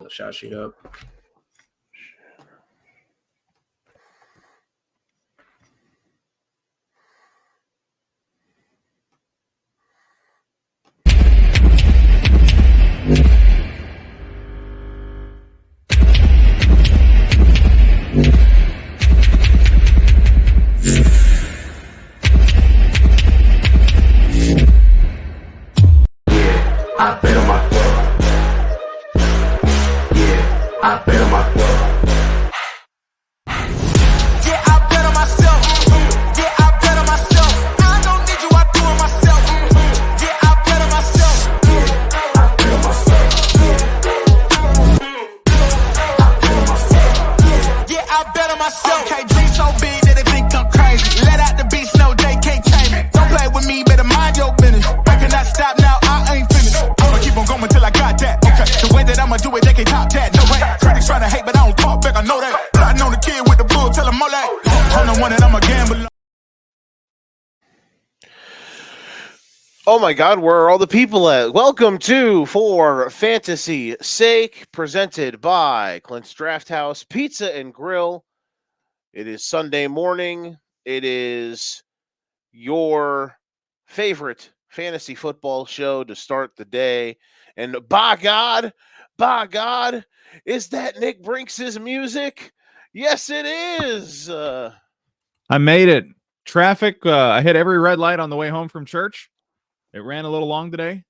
the shot sheet up. Oh my God, where are all the people at? Welcome to For Fantasy Sake, presented by Clint's Draft House Pizza and Grill. It is Sunday morning. It is your favorite fantasy football show to start the day. And by God, is that Nick Brinks' music? Yes, it is. I made it. Traffic, I hit every red light on the way home from church. It ran a little long today,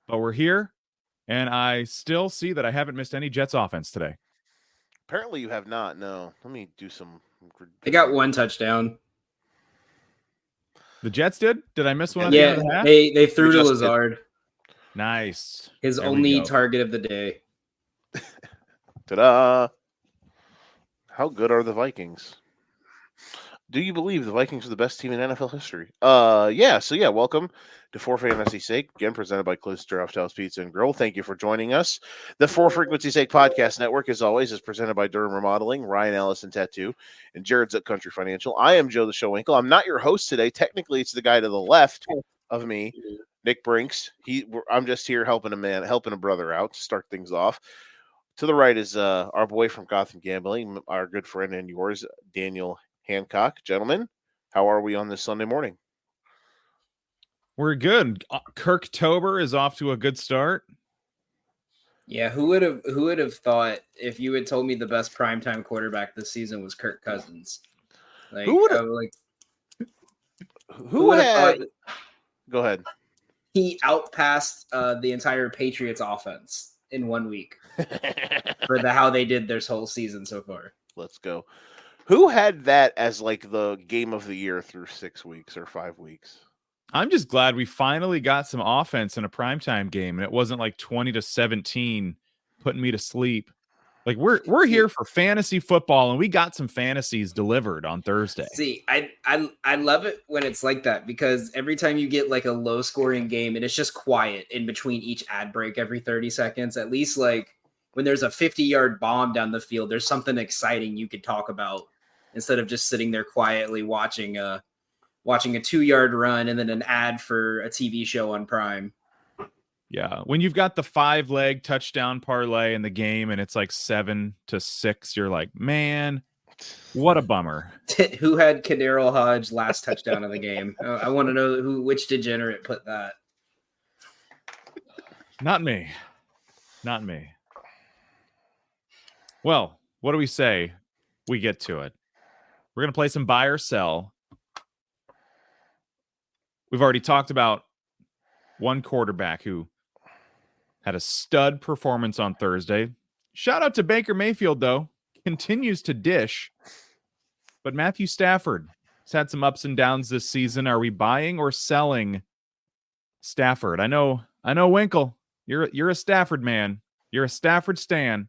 but we're here, and I still see that I haven't missed any Jets offense today. Apparently you have not, no. Let me do some... They got one touchdown. The Jets did? Did I miss one at Yeah, the end of the half? they threw to Lazard. Nice. His only target of the day. Ta-da! How good are the Vikings? Do you believe the Vikings are the best team in NFL history? Welcome to For Fantasy Sake, again presented by Clint's Draft House Pizza and Grill. Thank you for joining us. The For Frequency Sake Podcast Network, as always, is presented by Durham Remodeling, Ryan Allison Tattoo, and Jared's at Country Financial. I am Joe the Show Winkle. I'm not your host today. Technically, it's the guy to the left of me, Nick Brinks. I'm just here helping a brother out to start things off. To the right is our boy from Gotham Gambling, our good friend and yours, Daniel Hancock. Gentlemen, how are we on this Sunday morning? We're good. Kirktober is off to a good start. Yeah, who would have thought if you had told me the best primetime quarterback this season was Kirk Cousins? Like, who would have thought? Go ahead. He outpassed the entire Patriots offense in 1 week for how they did this whole season so far. Let's go. Who had that as like the game of the year through 6 weeks or 5 weeks? I'm just glad we finally got some offense in a primetime game, and it wasn't like 20-17 putting me to sleep. Like we're here for fantasy football, and we got some fantasies delivered on Thursday. See, I love it when it's like that, because every time you get like a low scoring game and it's just quiet in between each ad break every 30 seconds, at least like when there's a 50-yard bomb down the field, there's something exciting you could talk about instead of just sitting there quietly watching a 2-yard run and then an ad for a TV show on Prime. Yeah, when you've got the 5-leg touchdown parlay in the game and it's like 7-6, you're like, man, what a bummer. Who had Kadarius Hodge last touchdown of the game? I want to know which degenerate put that. Not me. Well, what do we say? We get to it. We're going to play some buy or sell. We've already talked about one quarterback who had a stud performance on Thursday. Shout out to Baker Mayfield, though. Continues to dish. But Matthew Stafford has had some ups and downs this season. Are we buying or selling Stafford? I know, Winkle. You're a Stafford man. You're a Stafford stan.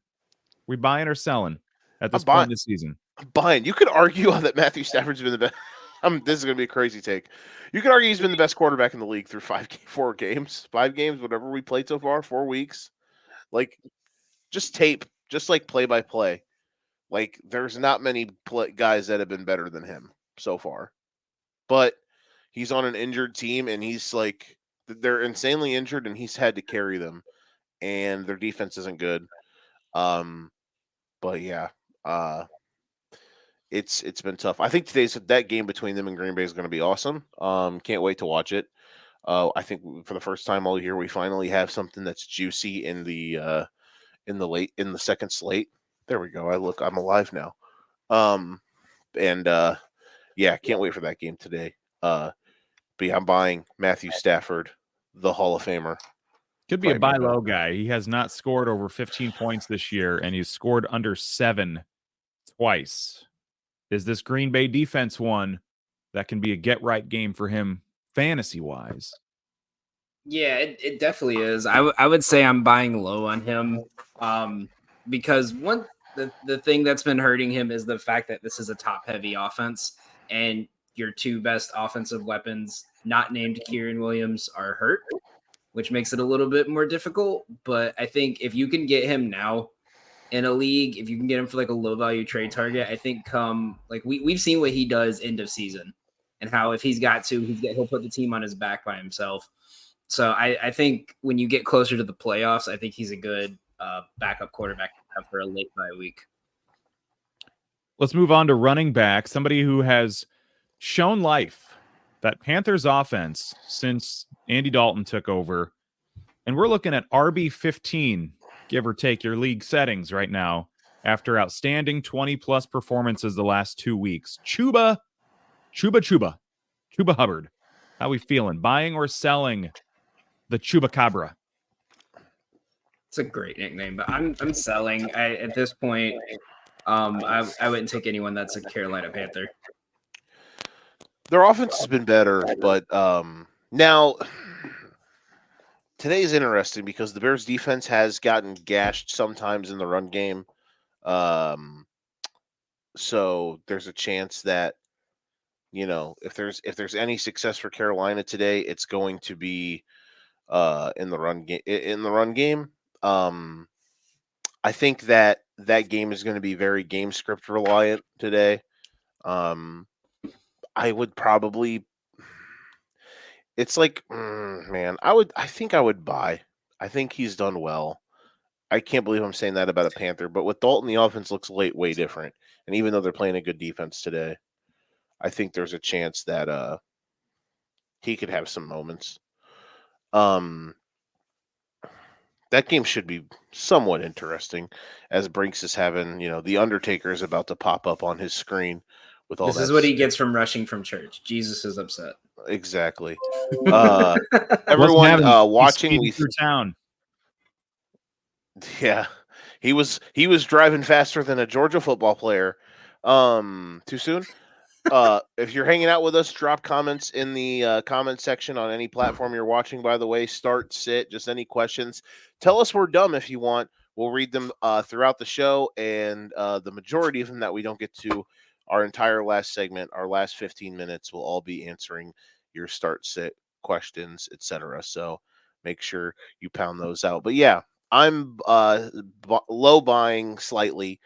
We buying or selling at this point in the season? I'm buying. You could argue that Matthew Stafford's been the best. This is going to be a crazy take. You could argue he's been the best quarterback in the league through 5 games, whatever we played so far, 4 weeks. Like, just tape, just like play-by-play. Like, there's not many guys that have been better than him so far. But he's on an injured team, and he's like, they're insanely injured, and he's had to carry them. And their defense isn't good. But yeah, it's been tough. I think that game between them and Green Bay is going to be awesome. Can't wait to watch it. I think for the first time all year, we finally have something that's juicy in the second slate. There we go. I'm alive now. And yeah, can't wait for that game today. But yeah, I'm buying Matthew Stafford, the Hall of Famer. Could be a buy low guy. He has not scored over 15 points this year, and he's scored under 7 twice. Is this Green Bay defense one that can be a get-right game for him fantasy-wise? Yeah, it definitely is. I would say I'm buying low on him because the thing that's been hurting him is the fact that this is a top-heavy offense, and your two best offensive weapons, not named Kieran Williams, are hurt, which makes it a little bit more difficult. But I think if you can get him now in a league, if you can get him for like a low value trade target, I think we've seen what he does end of season and how if he's got to, he'll put the team on his back by himself. So I think when you get closer to the playoffs, I think he's a good backup quarterback for a late bye week. Let's move on to running back, somebody who has shown life. That Panthers offense since Andy Dalton took over. And we're looking at RB15, give or take your league settings right now, after outstanding 20-plus performances the last 2 weeks. Chuba Hubbard. How we feeling? Buying or selling the Chupacabra? It's a great nickname, but I'm selling. At this point, I wouldn't take anyone that's a Carolina Panther. Their offense has been better, but now today's interesting because the Bears' defense has gotten gashed sometimes in the run game. So there's a chance that, if there's any success for Carolina today, it's going to be in the run game. I think that game is going to be very game script reliant today. I would probably. It's like, I think I would buy. I think he's done well. I can't believe I'm saying that about a Panther, but with Dalton, the offense looks way different. And even though they're playing a good defense today, I think there's a chance that he could have some moments. That game should be somewhat interesting, as Brinks is having, the Undertaker is about to pop up on his screen with all this that. This is what he gets from rushing from church. Jesus is upset. Exactly. Everyone watching, through town. Yeah, he was driving faster than a Georgia football player. Too soon. If you're hanging out with us, drop comments in the comment section on any platform you're watching. By the way, start, sit, just any questions. Tell us we're dumb if you want. We'll read them throughout the show, and the majority of them that we don't get to, our entire last segment, our last 15 minutes, will all be answering your start, sit questions, etc. So make sure you pound those out. But yeah, I'm low buying slightly.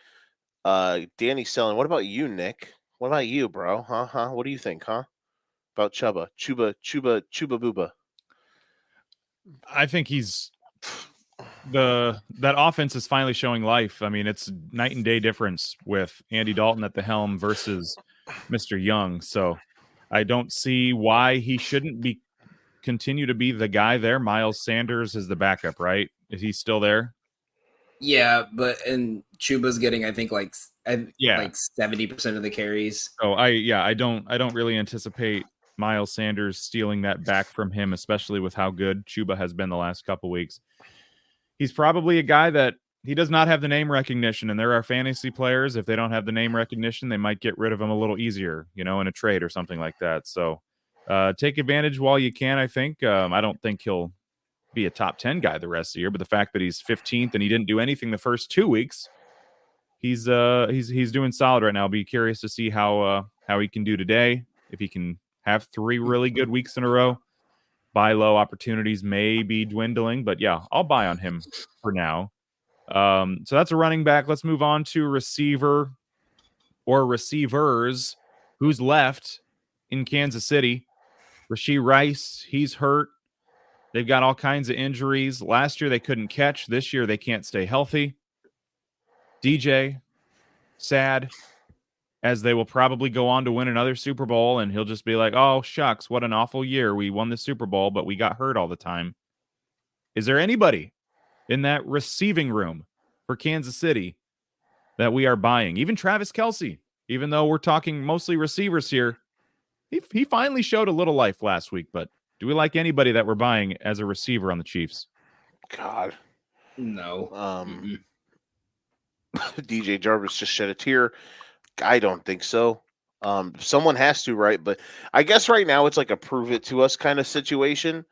Danny's selling. What about you, Nick? What about you, bro? Huh? What do you think, huh? About Chuba Booba? I think that offense is finally showing life. I mean, it's night and day difference with Andy Dalton at the helm versus Mr. Young. So I don't see why he shouldn't continue to be the guy there. Miles Sanders is the backup, right? Is he still there? Yeah, and Chuba's getting, I think, like 70% of the carries. So I don't really anticipate Miles Sanders stealing that back from him, especially with how good Chuba has been the last couple weeks. He's probably a guy that he does not have the name recognition, and there are fantasy players, if they don't have the name recognition, they might get rid of him a little easier, in a trade or something like that. So take advantage while you can, I think. I don't think he'll be a top 10 guy the rest of the year, but the fact that he's 15th and he didn't do anything the first 2 weeks, he's doing solid right now. I'll be curious to see how he can do today. If he can have 3 really good weeks in a row. Buy low opportunities may be dwindling, but yeah, I'll buy on him for now. So that's a running back. Let's move on to receiver or receivers. Who's left in Kansas City? Rashee Rice, he's hurt. They've got all kinds of injuries. Last year they couldn't catch. This year they can't stay healthy. DJ, sad, as they will probably go on to win another Super Bowl, and he'll just be like, oh, shucks, what an awful year. We won the Super Bowl, but we got hurt all the time. Is there anybody in that receiving room for Kansas City that we are buying? Even Travis Kelce, even though we're talking mostly receivers here, he finally showed a little life last week, but do we like anybody that we're buying as a receiver on the Chiefs? God. No. DJ Jarvis just shed a tear. I don't think so. Someone has to, right? But I guess right now it's like a prove it to us kind of situation.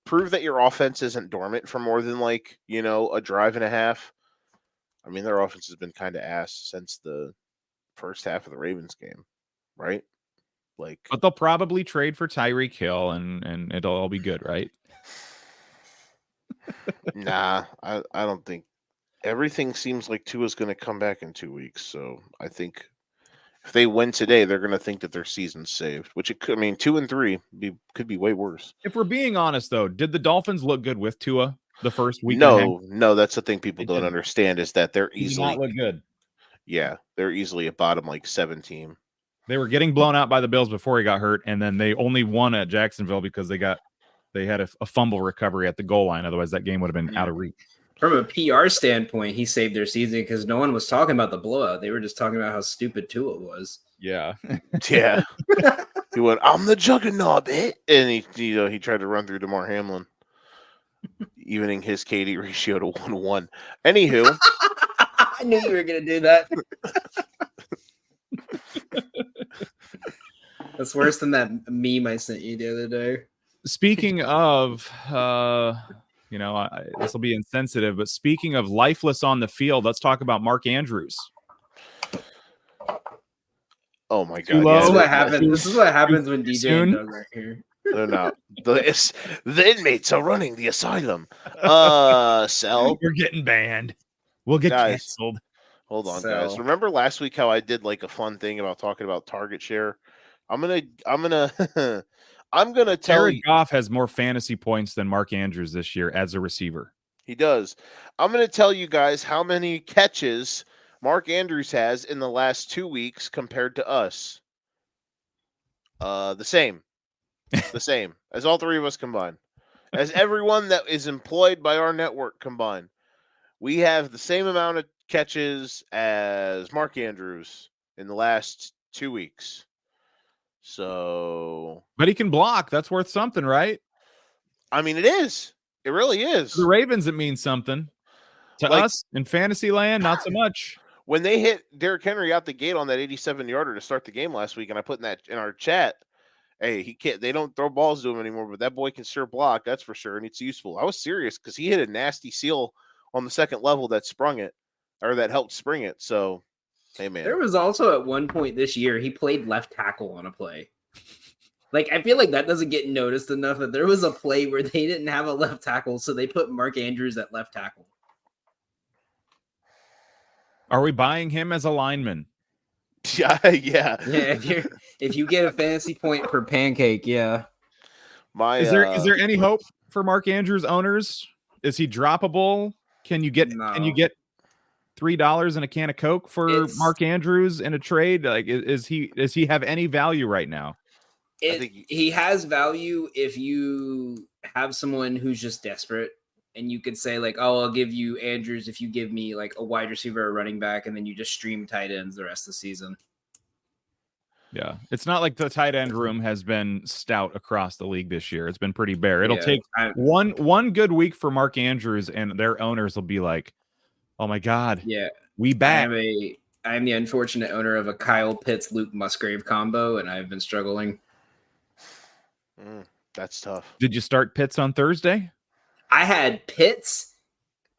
Prove that your offense isn't dormant for more than a drive and a half. I mean, their offense has been kind of ass since the first half of the Ravens game, right? But they'll probably trade for Tyreek Hill, and it'll all be good, right? Nah, I don't think. Everything seems like Tua's going to come back in 2 weeks, so I think if they win today, they're going to think that their season's saved. Which it could. I mean, 2-3 could be way worse. If we're being honest, though, did the Dolphins look good with Tua the first week? No, that's the thing people don't understand is that they're easily not look good. Yeah, they're easily a bottom 7 team. They were getting blown out by the Bills before he got hurt, and then they only won at Jacksonville because they had a fumble recovery at the goal line. Otherwise, that game would have been out of reach. From a PR standpoint, he saved their season because no one was talking about the blowout. They were just talking about how stupid Tua was. Yeah. Yeah. He went, I'm the juggernaut, and he tried to run through DeMar Hamlin, evening his KD ratio to 1-1. Anywho. I knew you were going to do that. That's worse than that meme I sent you the other day. Speaking of, this will be insensitive, but speaking of lifeless on the field, let's talk about Mark Andrews. Oh my God! This is what happens. This is what happens when DJ and Doug are here. They're not. The inmates are running the asylum. Sell. We're getting banned. We'll get canceled. Hold on, guys. Remember last week how I did a fun thing about talking about target share? I'm gonna tell Jared you. Goff has more fantasy points than Mark Andrews this year as a receiver. He does. I'm gonna tell you guys how many catches Mark Andrews has in the last 2 weeks compared to us. The same as all three of us combined, as everyone that is employed by our network combined. We have the same amount of catches as Mark Andrews in the last 2 weeks. So, but he can block. That's worth something, right? I mean, it is. It really is. To the Ravens, it means something. To us in fantasy land, not so much. When they hit Derrick Henry out the gate on that 87-yarder to start the game last week, and I put in our chat, hey, he can't. They don't throw balls to him anymore, but that boy can sure block. That's for sure, and it's useful. I was serious because he hit a nasty seal on the second level that sprung it, or that helped spring it. So, hey, man. There was also at one point this year, he played left tackle on a play. I feel like that doesn't get noticed enough that there was a play where they didn't have a left tackle, so they put Mark Andrews at left tackle. Are we buying him as a lineman? Yeah. Yeah, if you get a fantasy point per pancake, yeah. Is there any hope for Mark Andrews owners? Is he droppable? Can you get $3 and a can of Coke for Mark Andrews in a trade? Does he have any value right now? He has value if you have someone who's just desperate, and you could say I'll give you Andrews if you give me a wide receiver or running back, and then you just stream tight ends the rest of the season. Yeah, it's not like the tight end room has been stout across the league this year. It's been pretty bare. It'll take one good week for Mark Andrews, and their owners will be like, "Oh my God, yeah, we back." I am the unfortunate owner of a Kyle Pitts Luke Musgrave combo, and I've been struggling. That's tough. Did you start Pitts on Thursday? I had Pitts,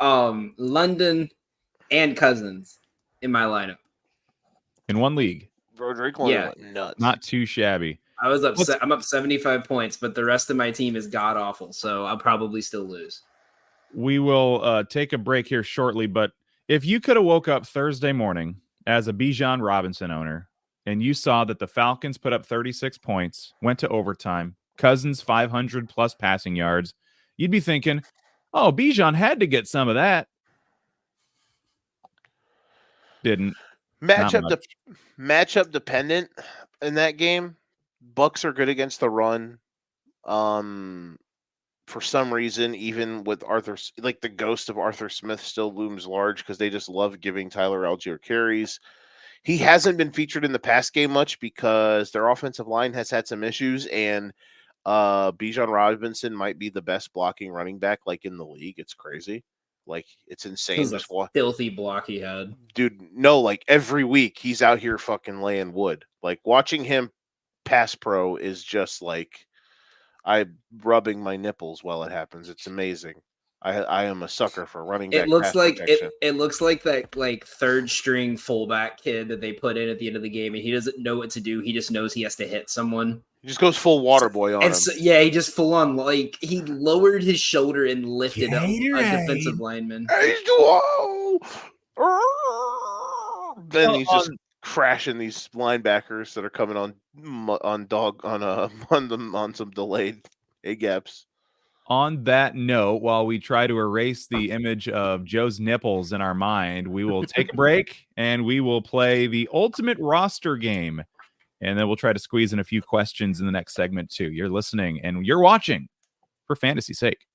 London, and Cousins in my lineup. In one league. Roderick went nuts. Not too shabby. I was upset. I'm up 75 points, but the rest of my team is god awful, so I'll probably still lose. We will take a break here shortly, but if you could have woke up Thursday morning as a Bijan Robinson owner and you saw that the Falcons put up 36 points, went to overtime, Cousins 500 plus passing yards, you'd be thinking, oh, Bijan had to get some of that. didn't. Not much. Matchup dependent in that game. Bucks are good against the run. For some reason, even with Arthur, like the ghost of Arthur Smith still looms large because they just love giving Tyler Algier carries. He hasn't been featured in the pass game much because their offensive line has had some issues, and Bijan Robinson might be the best blocking running back like in the league. It's crazy. Like, it's insane. Just filthy block he had. Dude, no, like every week he's out here fucking laying wood. Like, watching him pass pro is just like I'm rubbing my nipples while it happens. It's amazing. I am a sucker for running back. It looks pass like protection. it looks like that like third string fullback kid that they put in at the end of the game, and he doesn't know what to do. He just knows he has to hit someone. He just goes full water boy on him. So, yeah, he just full on, like, he lowered his shoulder and lifted up a defensive lineman. Then he's just crashing these linebackers that are coming on some delayed A gaps. On that note, while we try to erase the image of Joe's nipples in our mind, we will take a break and we will play the ultimate roster game. And then we'll try to squeeze in a few questions in the next segment, too. You're listening and you're watching For Fantasy's Sake.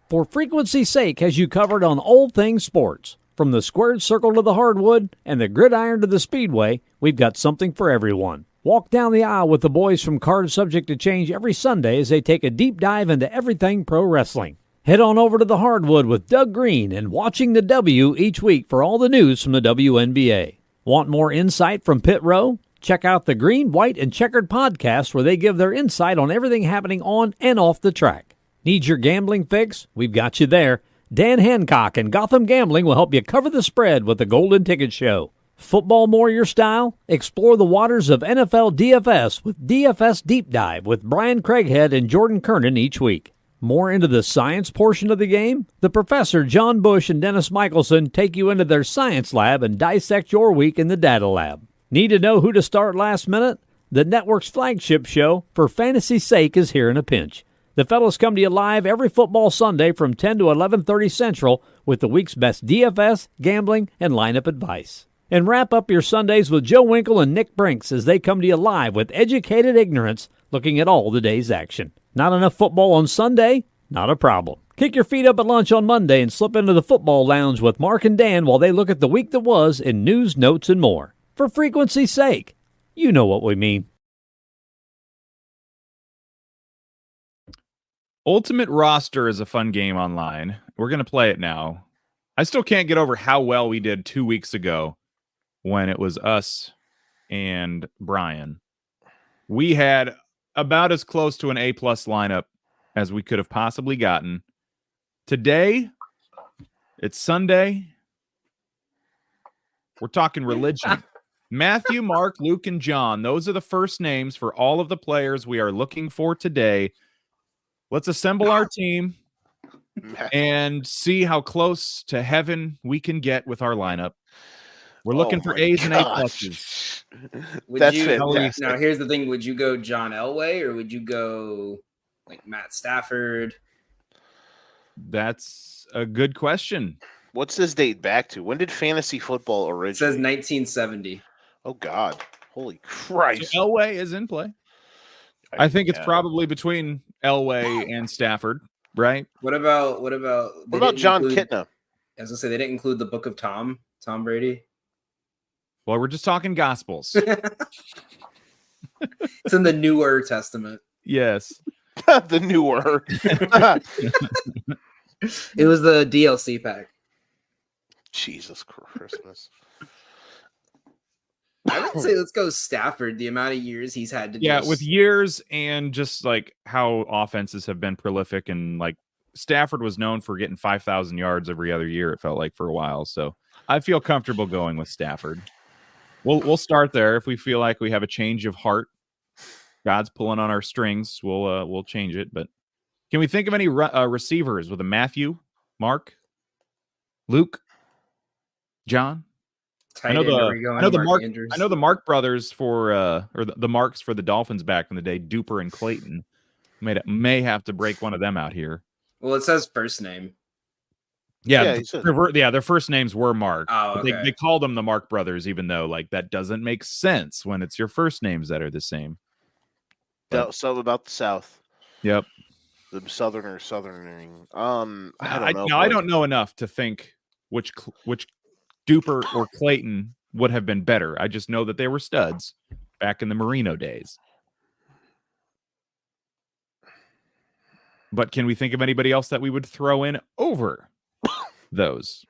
For Frequency's Sake has you covered on all things sports. From the squared circle to the hardwood and the gridiron to the speedway, we've got something for everyone. Walk down the aisle with the boys from Cards Subject to Change every Sunday as they take a deep dive into everything pro wrestling. Head on over to the hardwood with Doug Green and Watching the W each week for all the news from the WNBA. Want more insight from Pit Row? Check out the Green, White, and Checkered podcast where they give their insight on everything happening on and off the track. Need your gambling fix? We've got you there. Dan Hancock and Gotham Gambling will help you cover the spread with the Golden Ticket Show. Football more your style? Explore the waters of NFL DFS with DFS Deep Dive with Brian Craighead and Jordan Kernan each week. More into the science portion of the game? The Professor John Bush and Dennis Michelson take you into their science lab and dissect your week in the data lab. Need to know who to start last minute? The network's flagship show, For Fantasy's Sake, is here in a pinch. The fellas come to you live every football Sunday from 10 to 11:30 Central with the week's best DFS, gambling, and lineup advice. And wrap up your Sundays with Joe Winkle and Nick Brinks as they come to you live with educated ignorance looking at all the day's action. Not enough football on Sunday? Not a problem. Kick your feet up at lunch on Monday and slip into the football lounge with Mark and Dan while they look at the week that was in news, notes, and more. For frequency's sake, you know what we mean. Ultimate Roster is a fun game online. We're going to play it now. I still can't get over how well we did 2 weeks ago when it was us and Brian. We had about as close to an A-plus lineup as we could have possibly gotten. Today, it's Sunday. We're talking religion. Matthew, Mark, Luke, and John. Those are the first names for all of the players we are looking for today. Let's assemble our team and see how close to heaven we can get with our lineup. We're looking for A's and A-pluses. That's fantastic. Now, here's the thing. Would you go John Elway or would you go like Matt Stafford? That's a good question. What's this date back to? When did fantasy football originate? It says 1970. Oh, God. Holy Christ. So Elway is in play. I think it's probably between Elway and Stafford, right? What about John Kitna? As I say, they didn't include the Book of Tom Brady. Well, we're just talking Gospels. It's in the Newer Testament. Yes. The newer. It was the DLC pack. Jesus Christmas. I would say let's go Stafford. The amount of years he's had to with years and just like how offenses have been prolific, and like Stafford was known for getting 5,000 yards every other year, it felt like, for a while. So I feel comfortable going with Stafford. We'll start there. If we feel like we have a change of heart, God's pulling on our strings, we'll change it. But can we think of any receivers with a Matthew, Mark, Luke, John? I know the Mark brothers or the Marks for the Dolphins back in the day, Duper and Clayton. May have to break one of them out here. Well, it says first name. Yeah, he said their first names were Mark. Oh, But okay. they called them the Mark brothers, even though like that doesn't make sense when it's your first names that are the same. But, something about the South. yep. The southernering. I don't know. I boys. don't know enough to think which Duper or Clayton would have been better. I just know that they were studs back in the Marino days. But can we think of anybody else that we would throw in over those?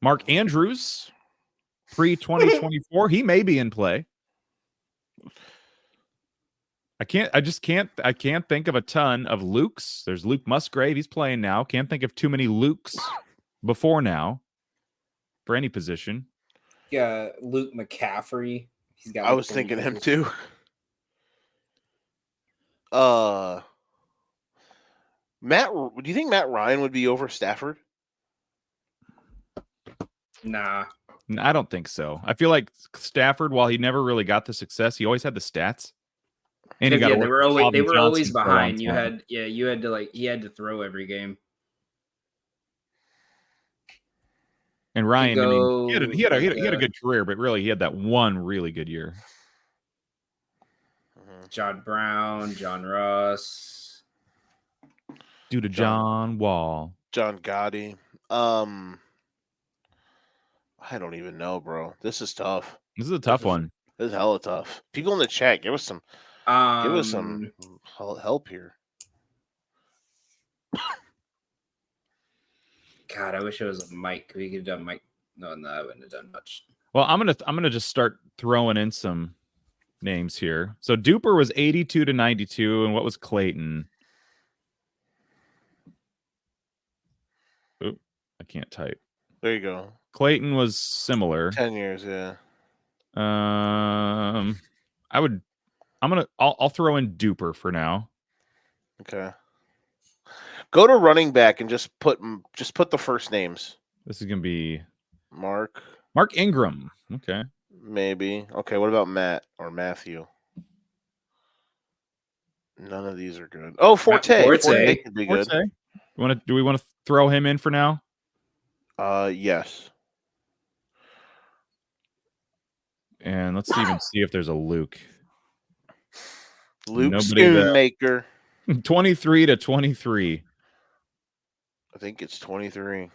Mark Andrews, pre-2024, he may be in play. I can't think of a ton of Lukes. There's Luke Musgrave, he's playing now. Can't think of too many Lukes before now for any position. Yeah, Luke McCaffrey. He's got. I was thinking him too. Matt, do you think Matt Ryan would be over Stafford? Nah. I don't think so. I feel like Stafford, while he never really got the success, he always had the stats. And he got they were always for a long behind. You time. had to he had to throw every game. And Ryan, I mean, he had a good career, but really he had that one really good year. John Brown, John Ross, Due to John Wall, John Gotti. I don't even know, bro. This is tough. This is a tough one. This is hella tough. People in the chat, give us some help here. God, I wish it was a Mike. We could have done Mike. No, I wouldn't have done much. Well, I'm gonna just start throwing in some names here. So Duper was 82 to 92, and what was Clayton? Oop, I can't type. There you go. Clayton was similar. 10 years, yeah. I'll throw in Duper for now. Okay. Go to running back and just put the first names. This is gonna be Mark Ingram. Okay. Maybe. Okay, what about Matt or Matthew? None of these are good. Oh, Forte. Forte could be good. Do we want to throw him in for now? Yes. And let's even see if there's a Luke. Luke Spoonmaker. 23 to 23. I think it's 23.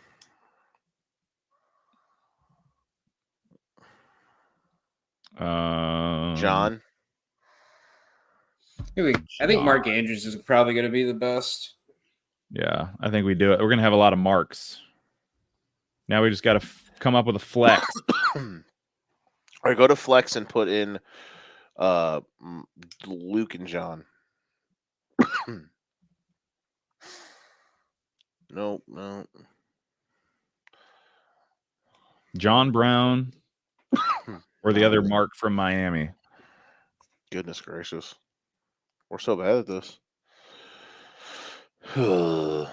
John. I think Mark Andrews is probably going to be the best. Yeah, I think we do it. We're going to have a lot of marks. Now we just got to come up with a flex. All right, go to flex and put in Luke and John. No. John Brown or the other Mark from Miami. Goodness gracious. We're so bad at this. Let's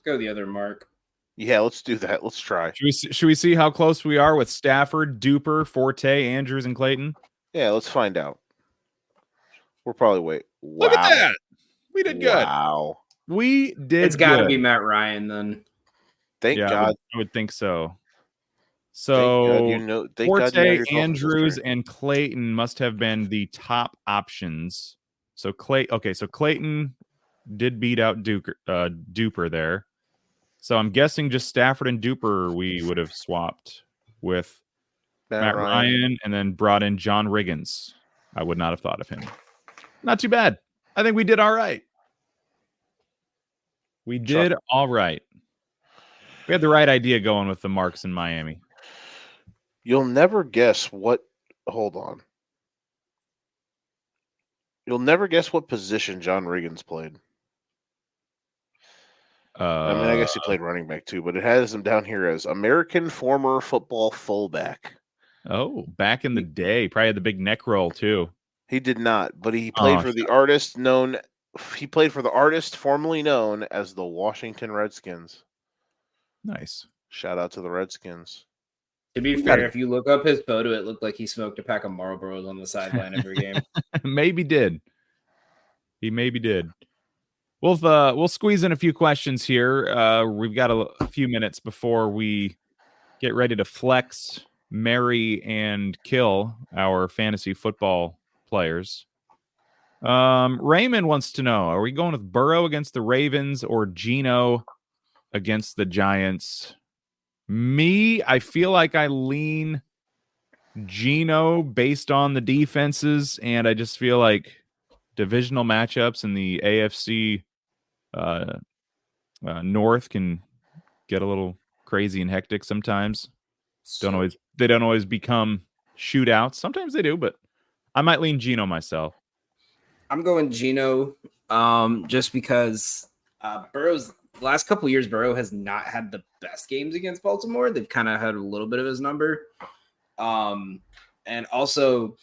go the other Mark. Yeah, let's do that. Let's try. Should we see how close we are with Stafford, Duper, Forte, Andrews, and Clayton? Yeah, let's find out. We're probably Wow. Look at that. We did good. Wow. We did. It's got to be Matt Ryan then. Thank God. I would think so. So Forte, Andrews, and Clayton must have been the top options. So Clayton did beat out Duper there. So I'm guessing just Stafford and Duper we would have swapped with Matt Ryan and then brought in John Riggins. I would not have thought of him. Not too bad. I think we did all right. We did all right. We had the right idea going with the marks in Miami. You'll never guess what. Hold on. You'll never guess what position John Riggins played. I guess he played running back too, but it has him down here as American former football fullback. Oh, back in the day, probably had the big neck roll too. He did not, but he played for the artist known. He played for the artist formerly known as the Washington Redskins. Nice. Shout out to the Redskins. To be fair, if you look up his photo, it looked like he smoked a pack of Marlboros on the sideline every game. Maybe did. He maybe did. We'll squeeze in a few questions here. We've got a few minutes before we get ready to flex, marry, and kill our fantasy football players. Raymond wants to know, are we going with Burrow against the Ravens or Geno against the Giants? I feel like I lean Geno based on the defenses, and I just feel like divisional matchups in the AFC North can get a little crazy and hectic sometimes. They don't always become shootouts. Sometimes they do, but I might lean Geno myself. I'm going Geno, just because Burrow's the last couple of years, Burrow has not had the best games against Baltimore. They've kind of had a little bit of his number, and also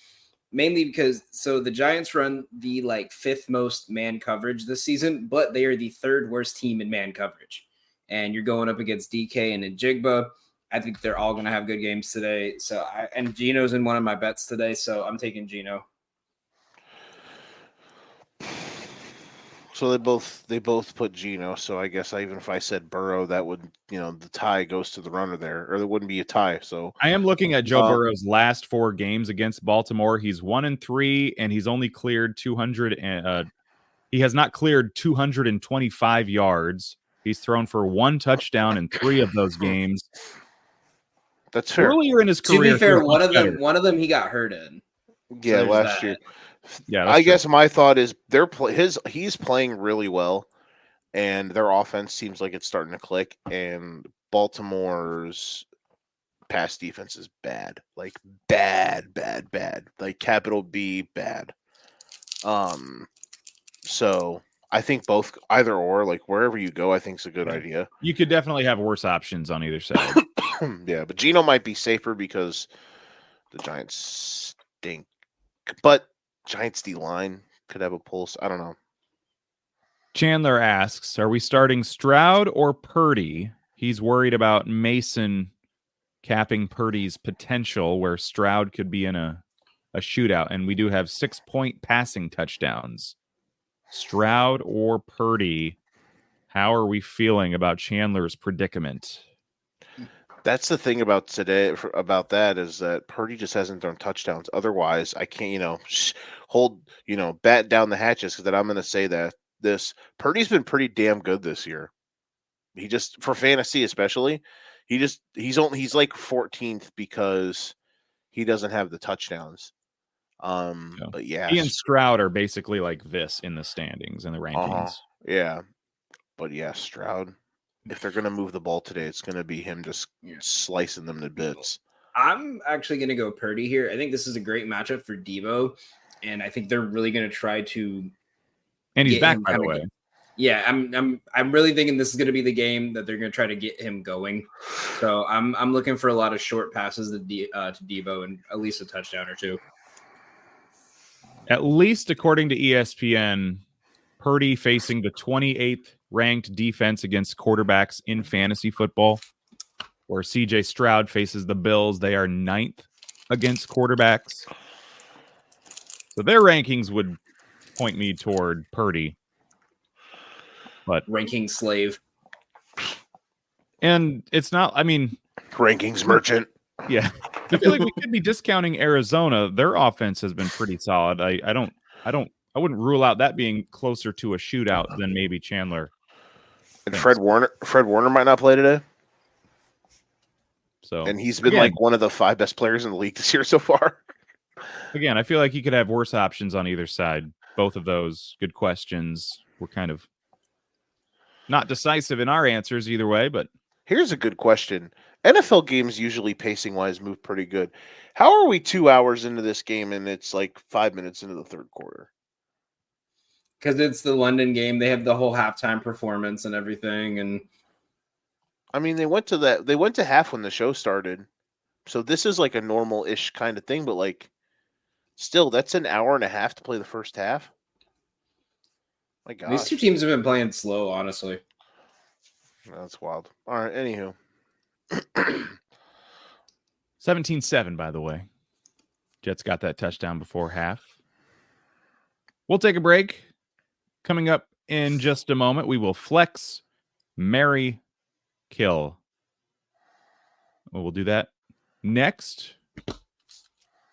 mainly because the Giants run the fifth most man coverage this season, but they are the third worst team in man coverage. And you're going up against DK and Njigba. I think they're all going to have good games today. And Geno's in one of my bets today, so I'm taking Geno. So they both put Geno. So I guess even if I said Burrow, that would the tie goes to the runner there, or there wouldn't be a tie. So I am looking at Joe Burrow's last 4 games against Baltimore. He's 1-3, and he's only cleared 200. He has not cleared 225 yards. He's thrown for 1 touchdown in 3 of those games. That's fair. Earlier in his career, to be fair, one of them he got hurt in. Yeah, last year. Yeah, I guess my thought is he's playing really well, and their offense seems like it's starting to click. And Baltimore's pass defense is bad, like bad, like capital B bad. So I think both, either or, like wherever you go, I think is a good idea. You could definitely have worse options on either side. Yeah, but Geno might be safer because the Giants stink, but Giants D-line could have a pulse. I don't know. Chandler asks, are we starting Stroud or Purdy? He's worried about Mason capping Purdy's potential, where Stroud could be in a shootout, and we do have 6-point passing touchdowns. Stroud or Purdy? How are we feeling about Chandler's predicament? That's the thing about today about that is that Purdy just hasn't thrown touchdowns. Otherwise, I can't, bat down the hatches because I'm going to say that Purdy's been pretty damn good this year. He just, for fantasy especially, he's like 14th because he doesn't have the touchdowns. But yeah, he and Stroud are basically like this in the standings and the rankings. Yeah, but yeah, Stroud. If they're going to move the ball today, it's going to be him just slicing them to bits. I'm actually going to go Purdy here. I think this is a great matchup for Debo, and I think they're really going to try to. And he's back, by the way. Yeah, I'm really thinking this is going to be the game that they're going to try to get him going. So I'm looking for a lot of short passes to Debo and at least a touchdown or 2. At least according to ESPN, Purdy facing the 28th ranked defense against quarterbacks in fantasy football, where CJ Stroud faces the Bills. They are 9th against quarterbacks. So their rankings would point me toward Purdy. But ranking slave. And it's not, rankings merchant. Yeah. I feel like we could be discounting Arizona. Their offense has been pretty solid. I wouldn't rule out that being closer to a shootout than maybe Chandler. And Fred Warner might not play today. So, and he's been like one of the 5 best players in the league this year so far. Again, I feel like you could have worse options on either side. Both of those good questions. We're kind of not decisive in our answers either way, but here's a good question. NFL games usually pacing wise move pretty good. How are we 2 hours into this game and it's like 5 minutes into the third quarter? Because it's the London game. They have the whole halftime performance and everything. And they went to half when the show started. So this is like a normal-ish kind of thing, but like still, that's an hour and a half to play the first half. My God. These 2 teams have been playing slow, honestly. That's wild. All right, anywho. 17-7, by the way. Jets got that touchdown before half. We'll take a break. Coming up in just a moment. We will flex, marry, kill. We'll do that next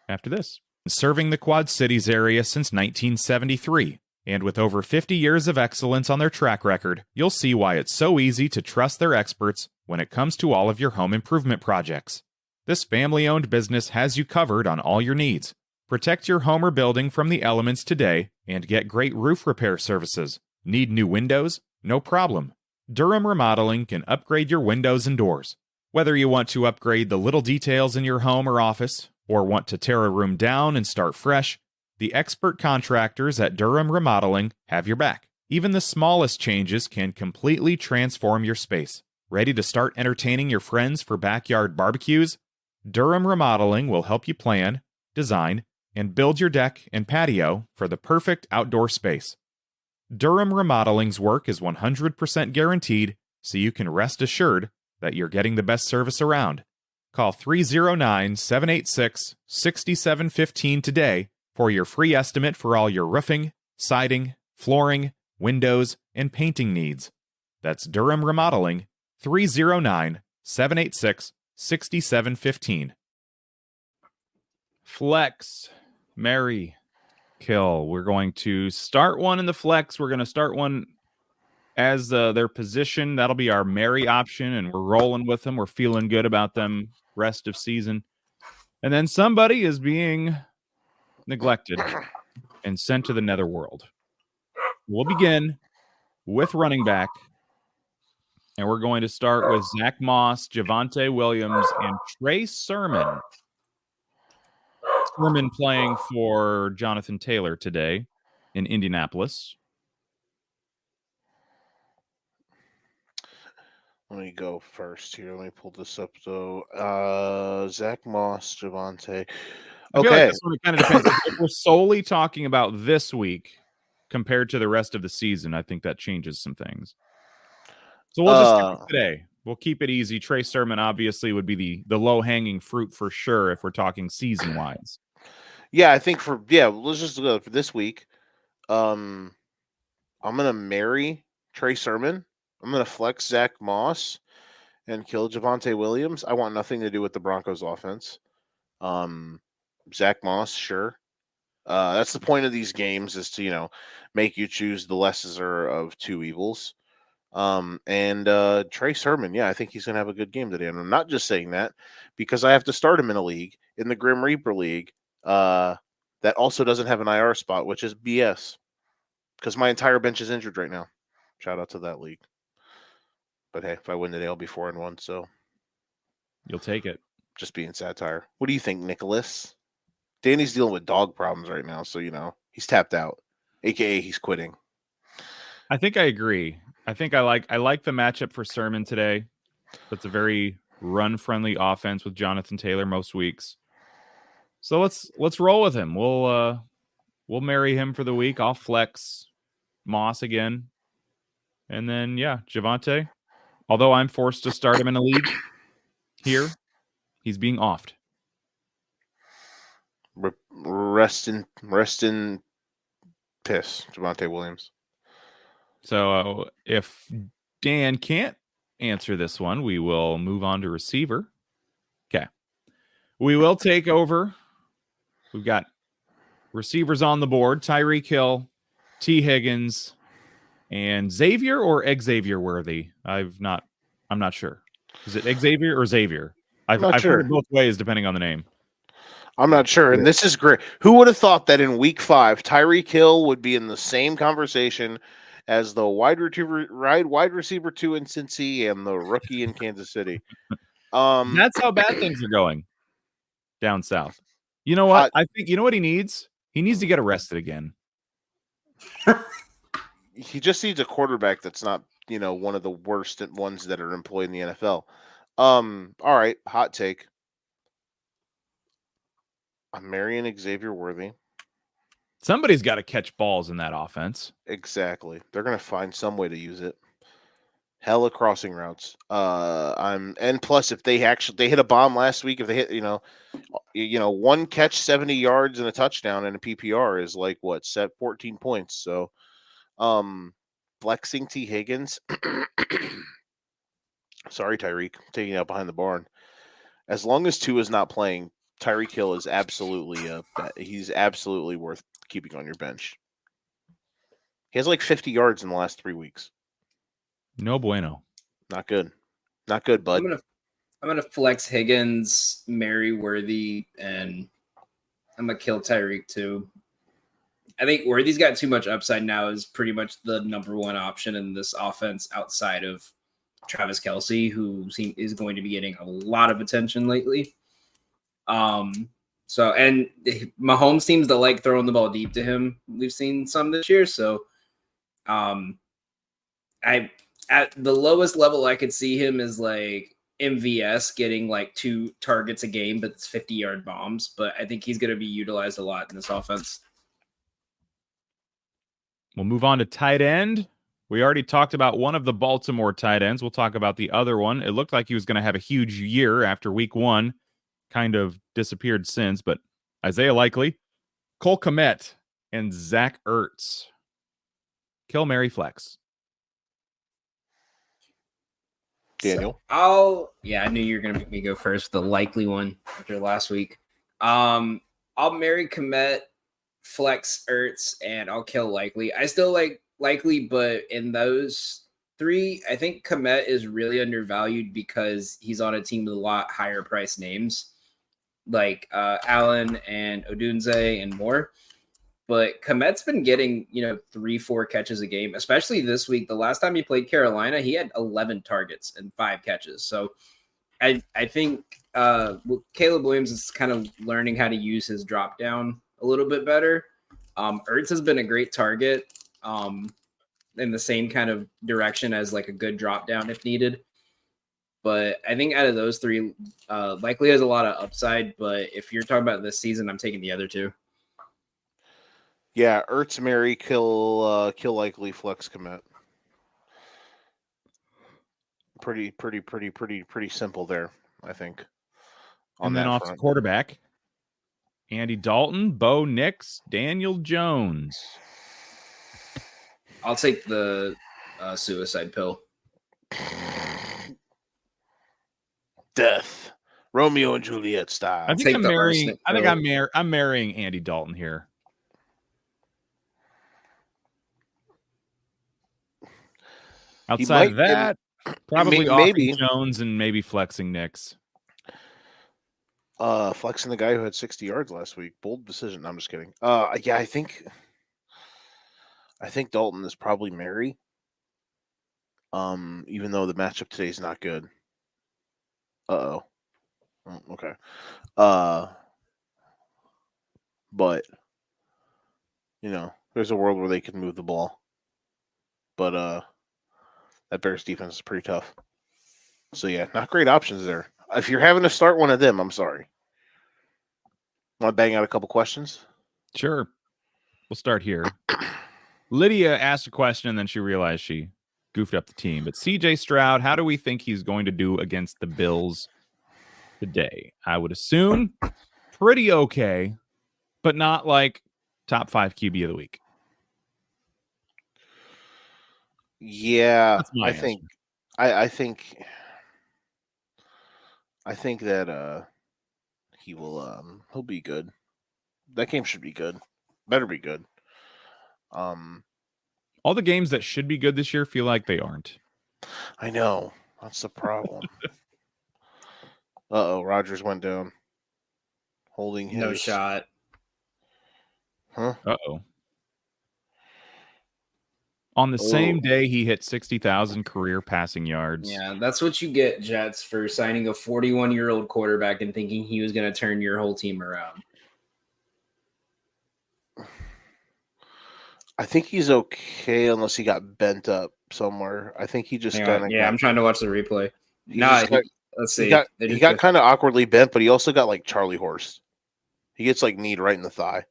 after this. Serving the Quad Cities area since 1973. And with over 50 years of excellence on their track record, you'll see why it's so easy to trust their experts when it comes to all of your home improvement projects. This family-owned business has you covered on all your needs. Protect your home or building from the elements today and get great roof repair services. Need new windows? No problem. Durham Remodeling can upgrade your windows and doors. Whether you want to upgrade the little details in your home or office, or want to tear a room down and start fresh, the expert contractors at Durham Remodeling have your back. Even the smallest changes can completely transform your space. Ready to start entertaining your friends for backyard barbecues? Durham Remodeling will help you plan, design, and build your deck and patio for the perfect outdoor space. Durham Remodeling's work is 100% guaranteed, so you can rest assured that you're getting the best service around. Call 309-786-6715 today for your free estimate for all your roofing, siding, flooring, windows, and painting needs. That's Durham Remodeling, 309-786-6715. Flex, marry, kill. We're going to start one in the flex. We're going to start one as their position. That'll be our marry option, and we're rolling with them. We're feeling good about them rest of season. And then somebody is being neglected and sent to the netherworld. We'll begin with running back, and we're going to start with Zach Moss, Javonte Williams, and Trey Sermon. Sermon playing for Jonathan Taylor today in Indianapolis. Let me go first here. Let me pull this up, though. Zach Moss, Javonte. I feel Okay. like this one kind of depends. If we're solely talking about this week compared to the rest of the season, I think that changes some things. So we'll just stick with today. We'll keep it easy. Trey Sermon obviously would be the low-hanging fruit for sure if we're talking season-wise. Yeah, I think let's just go for this week. I'm gonna marry Trey Sermon. I'm gonna flex Zach Moss and kill Javonte Williams. I want nothing to do with the Broncos offense. Zach Moss, sure. That's the point of these games, is to, make you choose the lesser of two evils. And Trey Sermon, yeah, I think he's gonna have a good game today. And I'm not just saying that because I have to start him in a league, in the Grim Reaper League, that also doesn't have an IR spot, which is BS. Because my entire bench is injured right now. Shout out to that league. But hey, if I win today, I'll be 4-1. So you'll take it. Just being satire. What do you think, Nicholas? Danny's dealing with dog problems right now, so he's tapped out, aka he's quitting. I think I agree. I think I like the matchup for Sermon today. That's a very run-friendly offense with Jonathan Taylor most weeks. So let's roll with him. We'll marry him for the week. I'll flex Moss again. And then Javonte. Although I'm forced to start him in a league here, he's being offed. Rest in piss, Javonte Williams. So if Dan can't answer this one, we will move on to receiver. Okay. We will take over. We've got receivers on the board: Tyreek Hill, T. Higgins, and Xavier or Xavier Worthy. I'm not sure. Is it Xavier or Xavier? I've heard it both ways depending on the name. I'm not sure. And this is great. Who would have thought that in week 5, Tyreek Hill would be in the same conversation as the wide receiver 2 in Cincy and the rookie in Kansas City? That's how bad things are going down south. You know what? I think what he needs? He needs to get arrested again. He just needs a quarterback that's not, one of the worst ones that are employed in the NFL. All right, hot take. I'm marrying Xavier Worthy. Somebody's got to catch balls in that offense. Exactly. They're going to find some way to use it. Hella crossing routes. And plus, if they hit a bomb last week, if they hit, one catch, 70 yards and a touchdown and a PPR is like 14 points. So, flexing T. Higgins. Sorry, Tyreek, taking out behind the barn. As long as Tua is not playing, Tyreek Hill is absolutely he's absolutely worth keeping on your bench. He has like 50 yards in the last 3 weeks. No bueno. Not good. Not good, bud. I'm gonna flex Higgins, Mary Worthy, and I'm gonna kill Tyreek too. I think Worthy's got too much upside now. Is pretty much the number one option in this offense outside of Travis Kelce, who is going to be getting a lot of attention lately. So and Mahomes seems to like throwing the ball deep to him. We've seen some this year, so I at the lowest level I could see him is like MVS getting like 2 targets a game, but it's 50-yard bombs. But I think he's going to be utilized a lot in this offense. We'll move on to tight end. We already talked about one of the Baltimore tight ends. We'll talk about the other one. It looked like he was going to have a huge year after week 1. Kind of disappeared since, but Isaiah Likely, Cole Kmet, and Zach Ertz. Kill Mary Flex. Daniel? So I knew you were going to make me go first. The likely one after last week. I'll marry Kmet, flex Ertz, and I'll kill Likely. I still like Likely, but in those 3, I think Kmet is really undervalued because he's on a team with a lot higher price names like Allen and Odunze and more. But Kmet's been getting, 3-4 catches a game, especially this week. The last time he played Carolina, he had 11 targets and 5 catches. So I think Caleb Williams is kind of learning how to use his drop down a little bit better. Ertz has been a great target in the same kind of direction as like a good drop down if needed. But I think out of those 3, Likely has a lot of upside. But if you're talking about this season, I'm taking the other 2. Yeah, Ertz, Mary, kill Likely, flex Kmet. Pretty simple there, I think. And then off to quarterback. Andy Dalton, Bo Nix, Daniel Jones. I'll take the suicide pill. Death. Romeo and Juliet style. I think I'm marrying Andy Dalton here. Outside of that, probably maybe Jones and maybe flexing Nix. Flexing the guy who had 60 yards last week. Bold decision. I'm just kidding. Yeah, I think Dalton is probably Mary. Even though the matchup today is not good. Okay. But there's a world where they can move the ball. But that Bears defense is pretty tough. So yeah, not great options there. If you're having to start one of them, I'm sorry. Want to bang out a couple questions? Sure. We'll start here. Lydia asked a question and then she realized she goofed up the team. But CJ Stroud, how do we think he's going to do against the Bills today? I would assume pretty okay, but not like top 5 QB of the week. Yeah, I think that he'll be good. That game should be good. Better be good. All the games that should be good this year feel like they aren't. I know. That's the problem. Rodgers went down. Holding his... No shot. Huh? On the same day, he hit 60,000 career passing yards. Yeah, that's what you get, Jets, for signing a 41-year-old quarterback and thinking he was going to turn your whole team around. I think he's okay unless he got bent up somewhere. I think he just kind of... Yeah, I'm trying to watch the replay. Let's see. He got kind of awkwardly bent, but he also got like Charlie horse. He gets like kneed right in the thigh.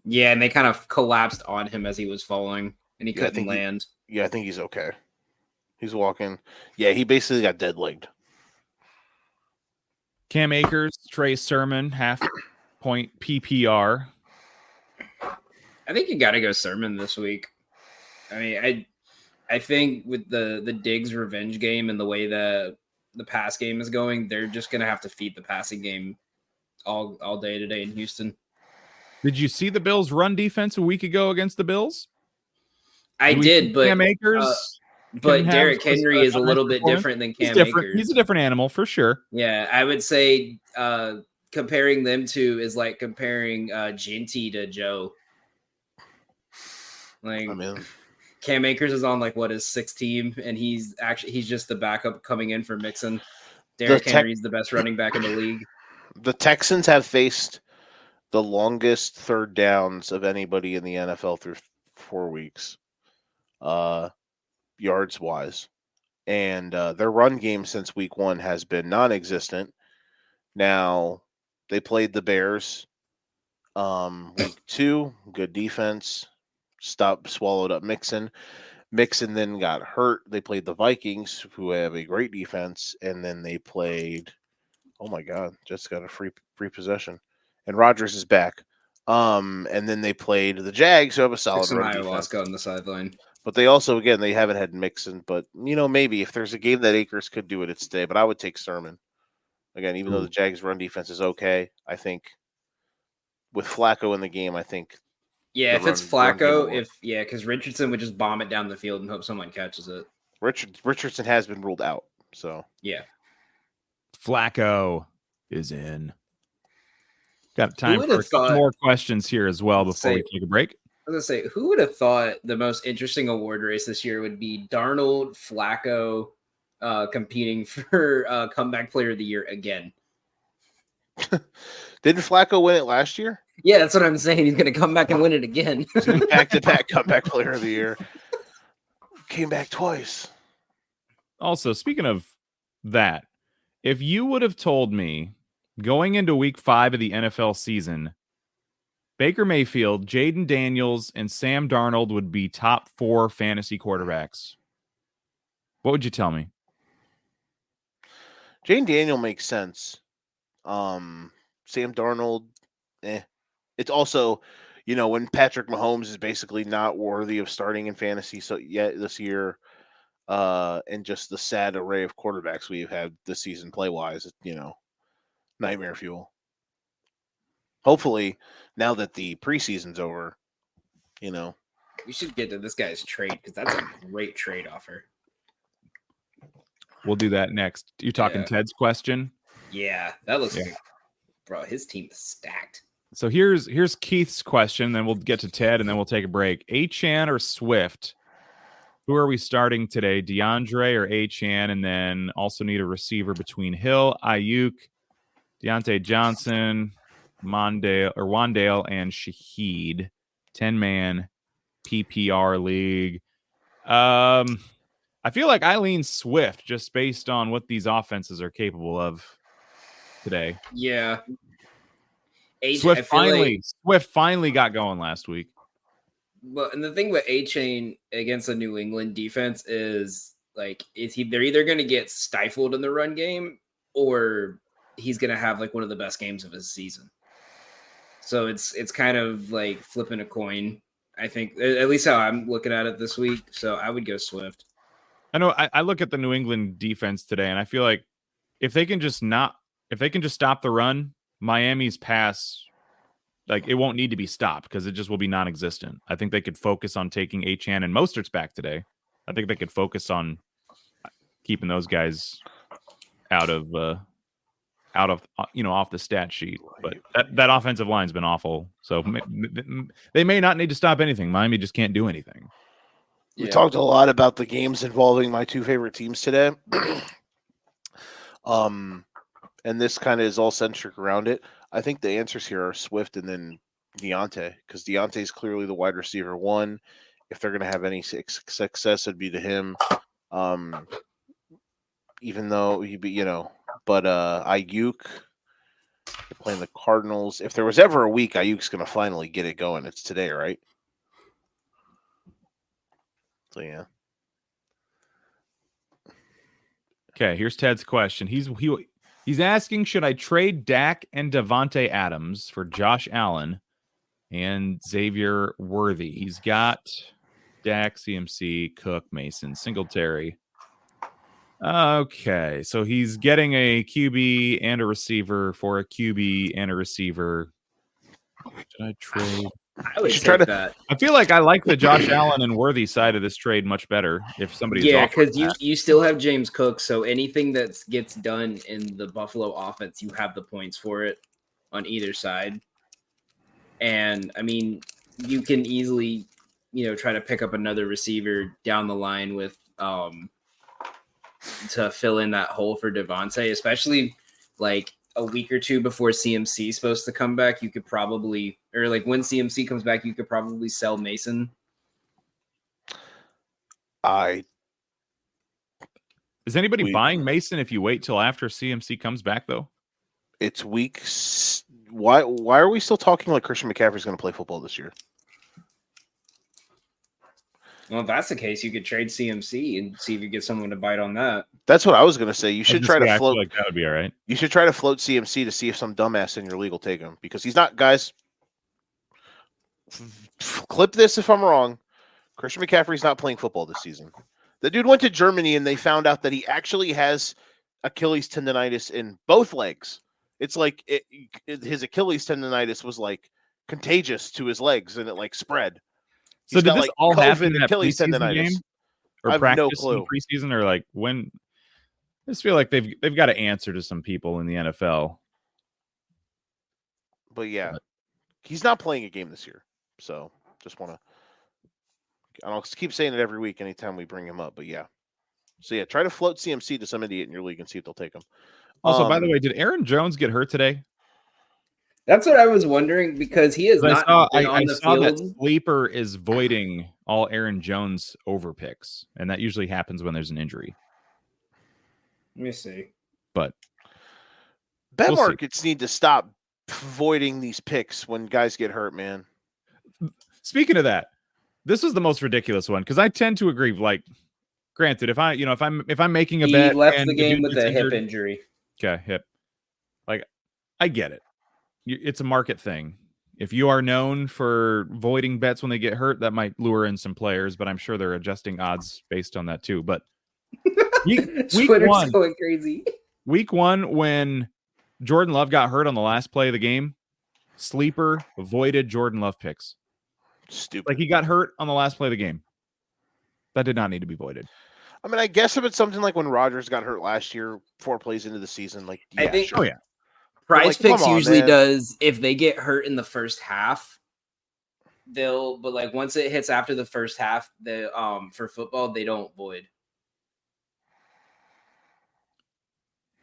Yeah, and they kind of collapsed on him as he was falling, and he couldn't land. I think he's okay. He's walking. Yeah, he basically got dead-legged. Cam Akers, Trey Sermon, half-point PPR. I think you got to go Sermon this week. I mean, I think with the Diggs revenge game and the way the pass game is going, they're just gonna have to feed the passing game all day today in Houston. Did you see the Bills' run defense a week ago against the Bills? I did, but Cam Akers but Derrick Henry is a little bit different than Cam Akers. He's a different animal for sure. Yeah, I would say comparing them two is like comparing Ginty to Joe. Like, I mean, Cam Akers is on like his sixth team, and he's just the backup coming in for Mixon. Derrick Henry's the best running back in the league. The Texans have faced the longest third downs of anybody in the NFL through 4 weeks, yards wise, and their run game since week 1 has been non-existent. Now they played the Bears week 2, good defense, swallowed up Mixon. Mixon then got hurt. They played the Vikings, who have a great defense, and then they played. Oh my God! Just got a free possession, and Rodgers is back. And then they played the Jags, who have a solid run defense on the sideline. But they also, again, they haven't had Mixon. But maybe if there's a game that Akers could do it's today. But I would take Sermon again, even though the Jags' run defense is okay. I think with Flacco in the game, I think. Yeah, if it's Flacco, because Richardson would just bomb it down the field and hope someone catches it. Richardson has been ruled out, so yeah. Flacco is in. Got time for some more questions here as well before we take a break. I was gonna say, who would have thought the most interesting award race this year would be Darnold, Flacco, competing for comeback player of the year again? Didn't Flacco win it last year? Yeah, that's what I'm saying. He's going to come back and win it again. Back-to-back comeback player of the year. Came back twice. Also, speaking of that, if you would have told me going into week 5 of the NFL season, Baker Mayfield, Jaden Daniels, and Sam Darnold would be top 4 fantasy quarterbacks, what would you tell me? Jaden Daniel makes sense. Sam Darnold, It's also, when Patrick Mahomes is basically not worthy of starting in fantasy yet this year, and just the sad array of quarterbacks we've had this season play-wise, nightmare fuel. Hopefully, now that the preseason's over, we should get to this guy's trade because that's a great trade offer. We'll do that next. You're talking Ted's question? Yeah, that looks like, bro, his team is stacked. So here's Keith's question, then we'll get to Ted, and then we'll take a break. Achane or Swift? Who are we starting today? DeAndre or Achane? And then also need a receiver between Hill, Ayuk, Deontay Johnson, Wandale, and Shaheed. 10-man PPR league. I feel like I lean Swift just based on what these offenses are capable of today. Yeah. Swift finally got going last week. But and the thing with Achane against a New England defense is like they're either going to get stifled in the run game or he's going to have like one of the best games of his season. So it's kind of like flipping a coin. I think at least how I'm looking at it this week. So I would go Swift. I know I look at the New England defense today and I feel like if they can just stop the run, Miami's pass, like it won't need to be stopped because it just will be non-existent. I think they could focus on taking Achane and Mostert's back today. I think they could focus on keeping those guys out of off the stat sheet. But that offensive line's been awful, so they may not need to stop anything. Miami just can't do anything. We talked a lot about the games involving my two favorite teams today. And this kind of is all centric around it. I think the answers here are Swift and then Deontay, because Deontay is clearly the wide receiver one. If they're going to have any success, it'd be to him. Even though but Ayuk, they're playing the Cardinals. If there was ever a week Ayuk's going to finally get it going, it's today, right? So yeah. Okay, here's Ted's question. He's asking, should I trade Dak and Devontae Adams for Josh Allen and Xavier Worthy? He's got Dak, CMC, Cook, Mason, Singletary. Okay, so he's getting a QB and a receiver for a QB and a receiver. Should I trade? I would should take try to- that. I feel like I like the Josh Allen and Worthy side of this trade much better if somebody's Yeah, offering because that. you still have James Cook, so anything that gets done in the Buffalo offense, you have the points for it on either side. And I mean, you can easily, try to pick up another receiver down the line with to fill in that hole for Devontae, especially like a week or two before CMC is supposed to come back. You could probably, or like when CMC comes back, you could probably sell Mason. Is anybody buying Mason if you wait till after CMC comes back, though? It's week. Why are we still talking like Christian McCaffrey's going to play football this year? Well, if that's the case, you could trade CMC and see if you get someone to bite on that. That's what I was going to say. You should try to float. I feel like that would be all right. You should try to float CMC to see if some dumbass in your league will take him, because he's not. Guys, clip this if I'm wrong. Christian McCaffrey's not playing football this season. The dude went to Germany and they found out that he actually has Achilles tendonitis in both legs. It's like his Achilles tendonitis was like contagious to his legs and it like spread. So did this all happen in that Achilles preseason tendonitis game? Or I have practice no in clue. preseason, or like when? I just feel like they've got to answer to some people in the NFL. But yeah, he's not playing a game this year. So just want to. I'll keep saying it every week anytime we bring him up. But yeah. So yeah, try to float CMC to some idiot in your league and see if they'll take him. Also, by the way, did Aaron Jones get hurt today? That's what I was wondering, because he has not been on the saw field. that Sleeper is voiding all Aaron Jones over picks, and that usually happens when there's an injury. Let me see. But bet markets need to stop voiding these picks when guys get hurt, man. Speaking of that, this was the most ridiculous one because I tend to agree. Like, granted, if I'm making a bet, he left and the game with a injured, hip injury. Okay, hip. Like, I get it. It's a market thing. If you are known for voiding bets when they get hurt, that might lure in some players, but I'm sure they're adjusting odds based on that too. But week one, going crazy. Week one, when Jordan Love got hurt on the last play of the game, Sleeper voided Jordan Love picks. Stupid. Like, he got hurt on the last play of the game. That did not need to be voided. I mean, I guess if it's something like when Rodgers got hurt last year, 4 plays into the season, like, yeah, I think, sure. Oh yeah. Prize like, Picks come on, usually man. does, if they get hurt in the first half, but like once it hits after the first half, for football, they don't void.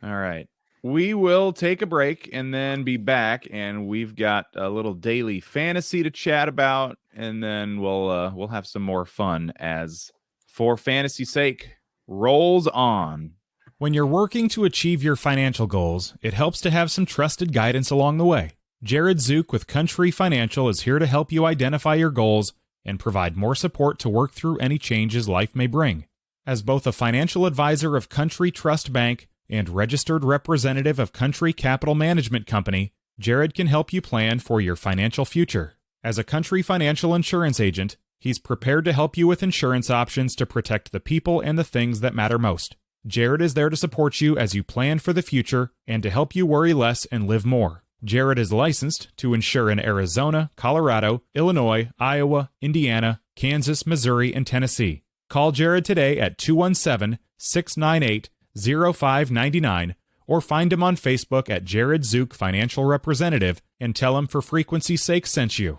All right. We will take a break and then be back, and we've got a little daily fantasy to chat about, and then we'll have some more fun as For Fantasy's Sake rolls on. When you're working to achieve your financial goals, it helps to have some trusted guidance along the way. Jared Zook with Country Financial is here to help you identify your goals and provide more support to work through any changes life may bring. As both a financial advisor of Country Trust Bank and registered representative of Country Capital Management Company, Jared can help you plan for your financial future. As a Country Financial insurance agent, he's prepared to help you with insurance options to protect the people and the things that matter most. Jared is there to support you as you plan for the future and to help you worry less and live more. Jared is licensed to insure in Arizona, Colorado, Illinois, Iowa, Indiana, Kansas, Missouri, and Tennessee. Call Jared today at 217-698-0599 or find him on Facebook at Jared Zook Financial Representative and tell him For Frequency's Sake sent you.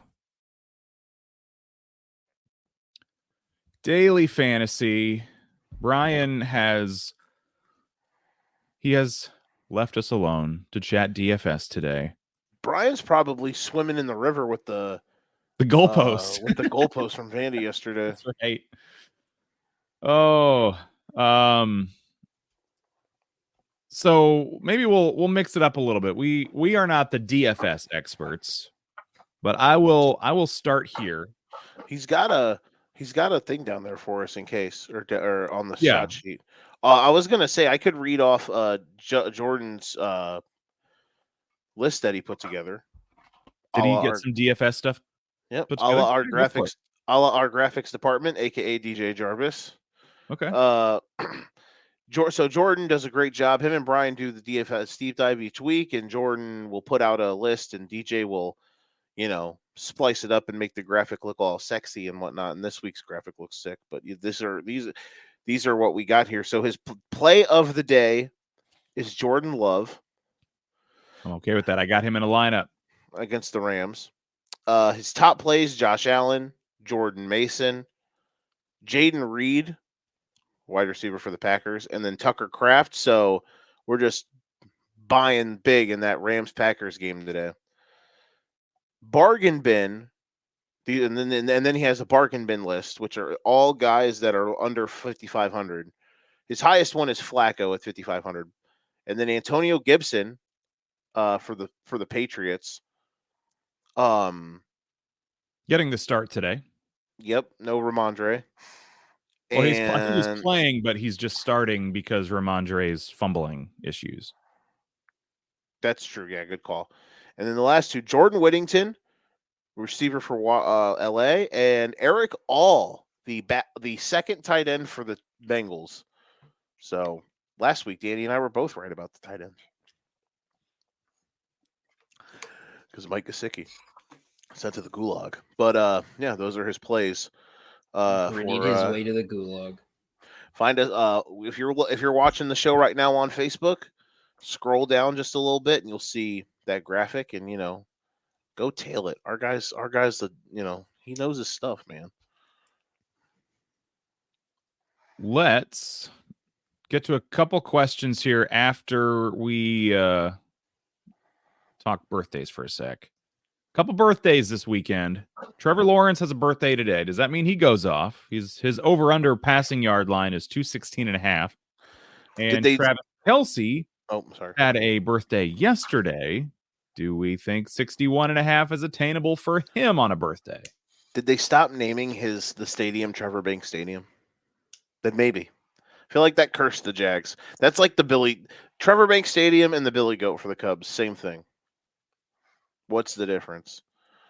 Daily Fantasy. Brian has left us alone to chat DFS today. Brian's probably swimming in the river with the goalpost. with the goalpost from Vandy yesterday. That's right. Oh, so maybe we'll mix it up a little bit. We are not the DFS experts, but I will start here. He's got a thing down there for us in case, or on the Yeah. shot sheet. I was gonna say I could read off Jordan's list that he put together. Did he get some DFS stuff? Yep. put A la together? our Go for graphics. our graphics department, aka DJ Jarvis. Okay. So Jordan does a great job. Him and Brian do the DFS deep dive each week, and Jordan will put out a list, and DJ will, splice it up and make the graphic look all sexy and whatnot. And this week's graphic looks sick, but these are what we got here. So his play of the day is Jordan Love. I'm okay with that. I got him in a lineup Against the Rams. His top plays: Josh Allen, Jordan Mason, Jaden Reed, wide receiver for the Packers, and then Tucker Kraft. So we're just buying big in that Rams-Packers game today. Bargain bin, and then he has a bargain bin list, which are all guys that are under 5,500. His highest one is Flacco at 5,500, and then Antonio Gibson for the Patriots. getting the start today. Yep, no Ramondre. Well, I think he's playing, but he's just starting because Ramondre's fumbling issues. That's true. Yeah, good call. And then the last two, Jordan Whittington, receiver for LA, and Eric All, the second tight end for the Bengals. So last week, Danny and I were both right about the tight ends because Mike Gesicki sent to the gulag. But yeah, those are his plays. Gritted his way to the gulag. Find us if you're watching the show right now on Facebook, scroll down just a little bit and you'll see that graphic, and go tail it. Our guys, he knows his stuff, man. Let's get to a couple questions here after we talk birthdays for a sec. Couple birthdays this weekend. Trevor Lawrence has a birthday today. Does that mean he goes off? His over-under passing yard line is 216.5. And Travis Kelce had a birthday yesterday. Do we think 61.5 is attainable for him on a birthday? Did they stop naming the stadium Trevor Bank Stadium? Then maybe. I feel like that cursed the Jags. That's like the Trevor Bank Stadium and the Billy Goat for the Cubs. Same thing. What's the difference?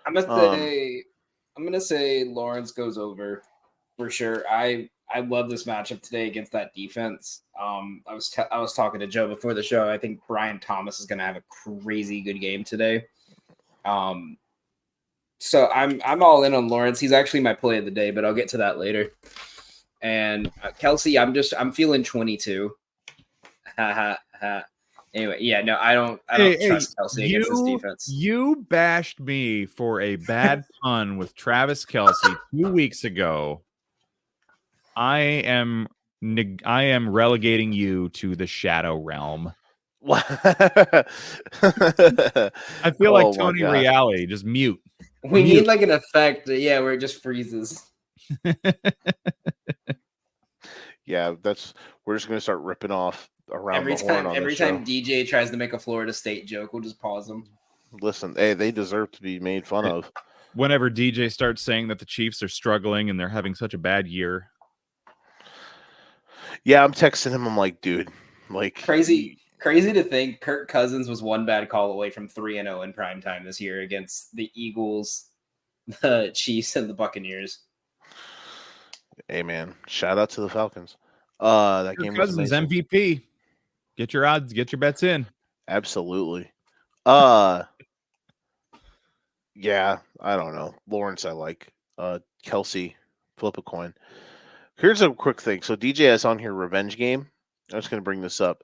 I'm gonna say Lawrence goes over for sure. I love this matchup today against that defense. I was talking to Joe before the show. I think Brian Thomas is gonna have a crazy good game today. So I'm all in on Lawrence. He's actually my play of the day, but I'll get to that later. And Kelce, I'm feeling 22. Anyway, yeah, no, I don't trust Kelce against this defense. You bashed me for a bad pun with Travis Kelce 2 weeks ago. I am relegating you to the shadow realm. I feel like Tony Reale, just mute. We need like an effect, where it just freezes. Yeah, we're just gonna start ripping off around every the horn time. On every the time DJ tries to make a Florida State joke, we'll just pause them. Listen, hey, they deserve to be made fun of. Whenever DJ starts saying that the Chiefs are struggling and they're having such a bad year. Yeah, I'm texting him. I'm like, dude, like crazy to think Kirk Cousins was one bad call away from 3-0 in primetime this year against the Eagles, the Chiefs, and the Buccaneers. Hey man, shout out to the Falcons. That Kirk game was Cousins amazing. MVP. Get your odds, get your bets in. Absolutely. Yeah, I don't know. Lawrence, I like. Kelce, flip a coin. Here's a quick thing. So DJ has on here revenge game. I'm just gonna bring this up.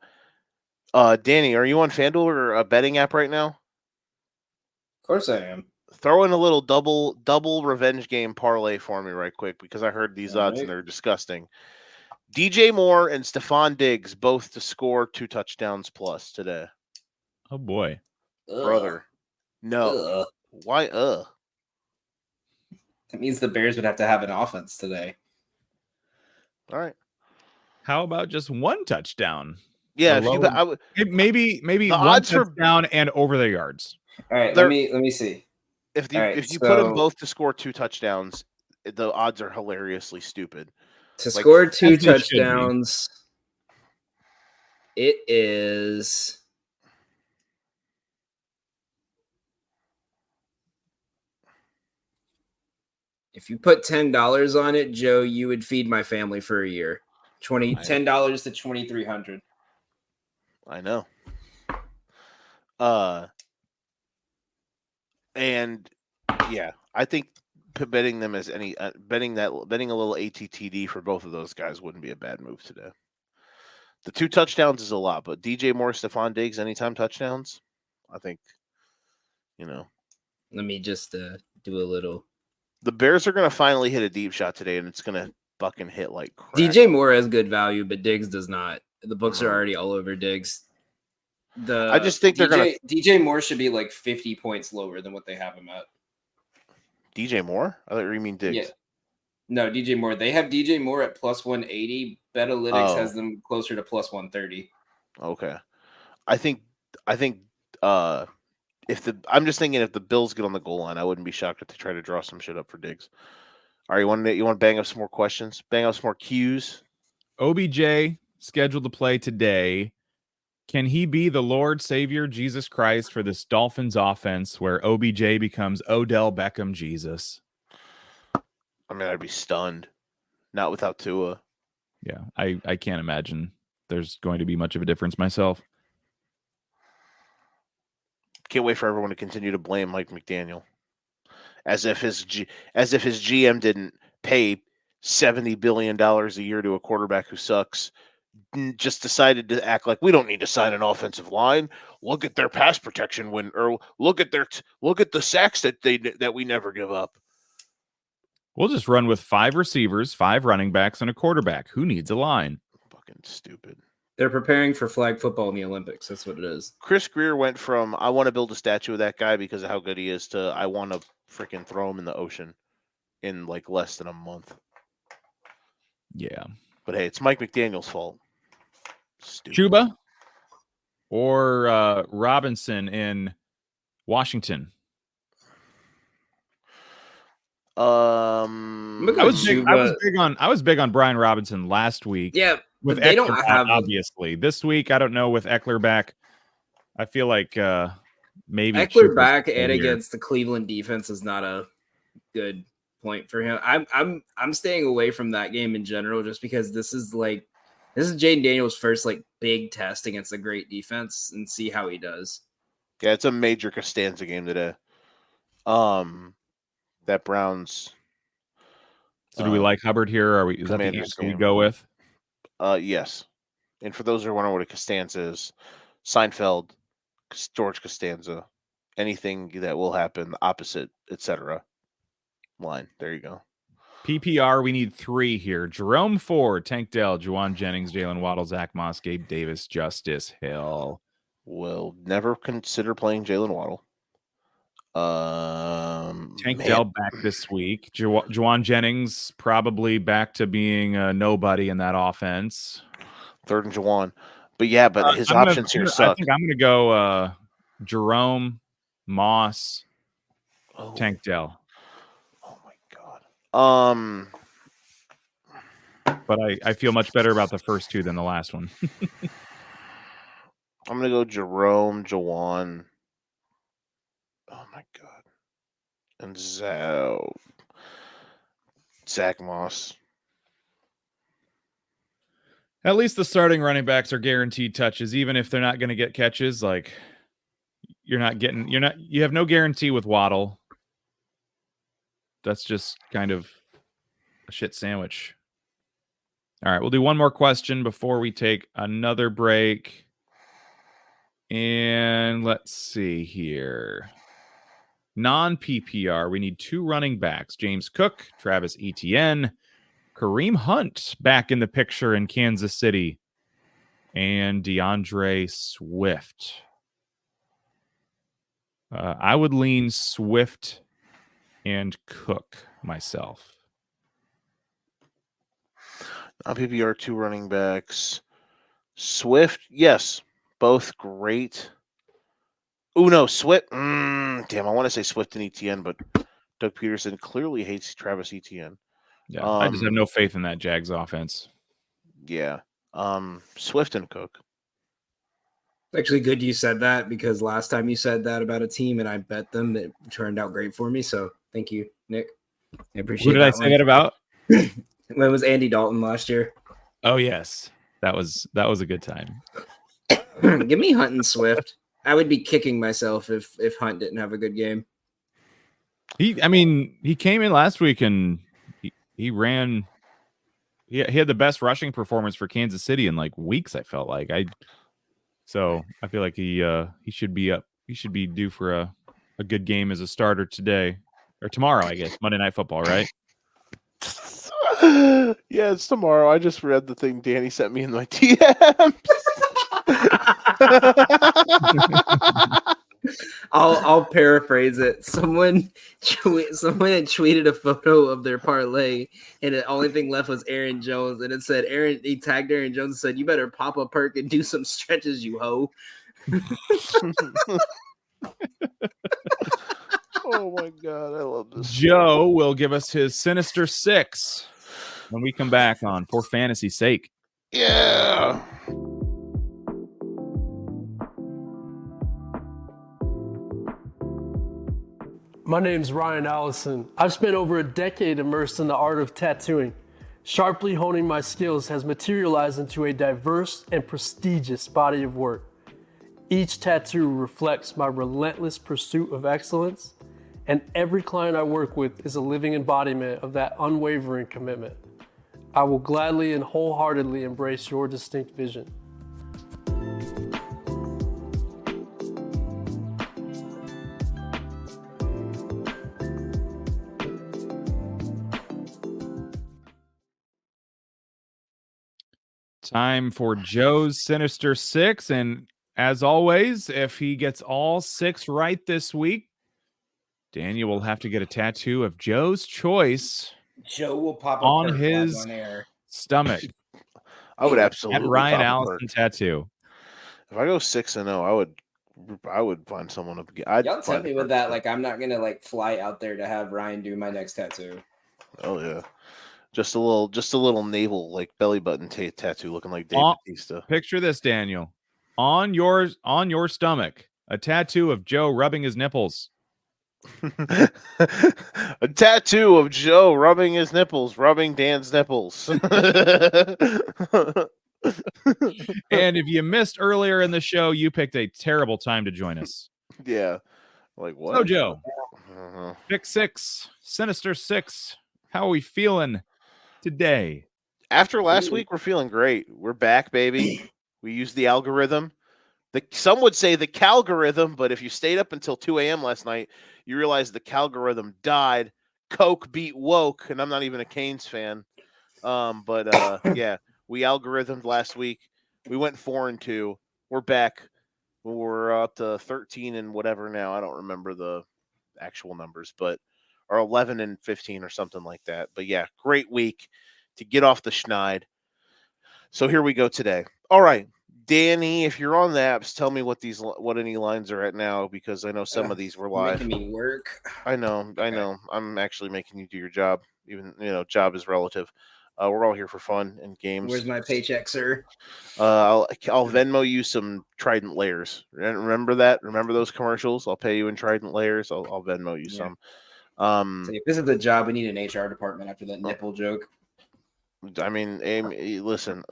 Danny, are you on FanDuel or a betting app right now? Of course I am. Throw in a little double revenge game parlay for me right quick, because I heard these odds and they're disgusting. DJ Moore and Stephon Diggs both to score 2 touchdowns plus today. Oh boy. Brother. No. Why That means the Bears would have to have an offense today. All right. How about just 1 touchdown? Yeah, maybe the one odds touchdown and over the yards. All right, let me see. If you put them both to score 2 touchdowns, the odds are hilariously stupid. To score 2 touchdowns, it is If you put $10 on it, Joe, you would feed my family for a year. $10 to $2,300. I know. And yeah, I think betting them as any betting a little ATTD for both of those guys wouldn't be a bad move today. The 2 touchdowns is a lot, but DJ Moore, Stephon Diggs, anytime touchdowns, I think, Let me just do a little. The Bears are going to finally hit a deep shot today, and it's going to fucking hit like crap. DJ Moore has good value, but Diggs does not. The books are already all over Diggs. I just think they're going to. DJ Moore should be like 50 points lower than what they have him at. DJ Moore? I thought you mean Diggs. Yeah. No, DJ Moore. They have DJ Moore at plus 180. Betalytics has them closer to plus 130. Okay. I think I'm just thinking if the Bills get on the goal line, I wouldn't be shocked if they try to draw some shit up for Diggs. All right, you want to bang up some more questions? Bang up some more cues? OBJ scheduled to play today. Can he be the Lord Savior Jesus Christ for this Dolphins offense where OBJ becomes Odell Beckham Jesus? I mean, I'd be stunned. Not without Tua. Yeah, I can't imagine there's going to be much of a difference myself. Can't wait for everyone to continue to blame Mike McDaniel. As if his GM didn't pay $70 billion a year to a quarterback who sucks. Just decided to act like we don't need to sign an offensive line. Look at their pass protection or look at the sacks that we never give up. We'll just run with 5 receivers, 5 running backs, and a quarterback. Who needs a line? Fucking stupid. They're preparing for flag football in the Olympics. That's what it is. Chris Greer went from I want to build a statue of that guy because of how good he is to I want to freaking throw him in the ocean in like less than a month. Yeah. But hey, it's Mike McDaniel's fault. Stupid. Chuba or Robinson in Washington? I was big on Brian Robinson last week. Yeah, with they Eckler don't back, have obviously this week. I don't know with Eckler back. I feel like maybe Eckler back and against the Cleveland defense is not a good point for him. I'm staying away from that game in general just because this is Jaden Daniels' first like big test against a great defense and see how he does. Yeah, it's a major Costanza game today. That Browns. So do we like Hubbard here? Is that the answer we go with? Yes. And for those who are wondering what a Costanza is, Seinfeld, George Costanza, anything that will happen, the opposite, etc. Line. There you go. PPR, we need 3 here. Jerome Ford, Tank Dell, Juwan Jennings, Jalen Waddle, Zach Moss, Gabe Davis, Justice Hill. Will never consider playing Jalen Waddle. Tank Dell back this week. Juwan Jennings probably back to being a nobody in that offense. 3rd and Juwan. But yeah, his options here suck. I think I'm going to go Jerome, Moss, Tank Dell. Oh my God. But I feel much better about the first 2 than the last one. I'm going to go Jerome, Juwan. Oh my God. And Zach Moss. At least the starting running backs are guaranteed touches, even if they're not going to get catches. Like you have no guarantee with Waddle. That's just kind of a shit sandwich. All right, we'll do one more question before we take another break. And let's see here. Non-PPR, we need 2 running backs. James Cook, Travis Etienne, Kareem Hunt back in the picture in Kansas City, and DeAndre Swift. I would lean Swift and Cook myself. PPR 2 running backs. Swift, yes, both great. Oh no, Swift. Damn, I want to say Swift and Etienne, but Doug Peterson clearly hates Travis Etienne. Yeah, I just have no faith in that Jags offense. Yeah, Swift and Cook. It's actually good you said that because last time you said that about a team and I bet them, it turned out great for me. So thank you, Nick. I appreciate Who did I that say that about? When it was Andy Dalton last year. Oh yes, that was a good time. Give me Hunt and Swift. I would be kicking myself if Hunt didn't have a good game. He came in last week and he ran. He had the best rushing performance for Kansas City in like weeks. I felt like I feel like he should be up. He should be due for a good game as a starter today or tomorrow. I guess Monday Night Football, right? Yeah, it's tomorrow. I just read the thing Danny sent me in my DMs. I'll paraphrase it. Someone had tweeted a photo of their parlay, and the only thing left was Aaron Jones, and it said he tagged Aaron Jones and said, "You better pop a perk and do some stretches, you hoe." Oh my god, I love this. Joe will give us his Sinister Six when we come back on For Fantasy's Sake. Yeah. My name's Ryan Allison. I've spent over a decade immersed in the art of tattooing. Sharply honing my skills has materialized into a diverse and prestigious body of work. Each tattoo reflects my relentless pursuit of excellence, and every client I work with is a living embodiment of that unwavering commitment. I will gladly and wholeheartedly embrace your distinct vision. Time for Joe's Sinister Six, and as always, if he gets all six right this week, Daniel will have to get a tattoo of Joe's choice Joe will pop a on perk his live on air. stomach. I would At absolutely Ryan pop a Allison perk. tattoo. If I go 6-0, I would find someone to get. Y'all tempt me with that. Like, I'm not gonna like fly out there to have Ryan do my next tattoo. Oh yeah, just a little navel like belly button tattoo looking like Dave Bautista. Picture this, Daniel. On your stomach, a tattoo of Joe rubbing his nipples. A tattoo of Joe rubbing his nipples, rubbing Dan's nipples. And if you missed earlier in the show, you picked a terrible time to join us. Yeah. Like what? So, Joe, pick six, Sinister Six. How are we feeling today? After last week, we're feeling great. We're back, baby. We used the algorithm. Some would say the calgorithm, but if you stayed up until 2 a.m. last night, you realize the calgorithm died. Coke beat woke, and I'm not even a Canes fan. Yeah, we algorithmed last week. We went 4-2. We're back. We're up to 13 and whatever now. I don't remember the actual numbers, but or 11 and 15 or something like that. But yeah, great week to get off the schneid. So here we go today. All right, Danny, if you're on the apps, tell me what any lines are at now, because I know some of these were live. Making me work. I know. I'm actually making you do your job. Even job is relative. We're all here for fun and games. Where's my paycheck, sir? I'll Venmo you some Trident layers. Remember that? Remember those commercials? I'll pay you in Trident layers. I'll Venmo you some. So if this is the job, we need an HR department after that nipple joke. I mean, Amy, listen,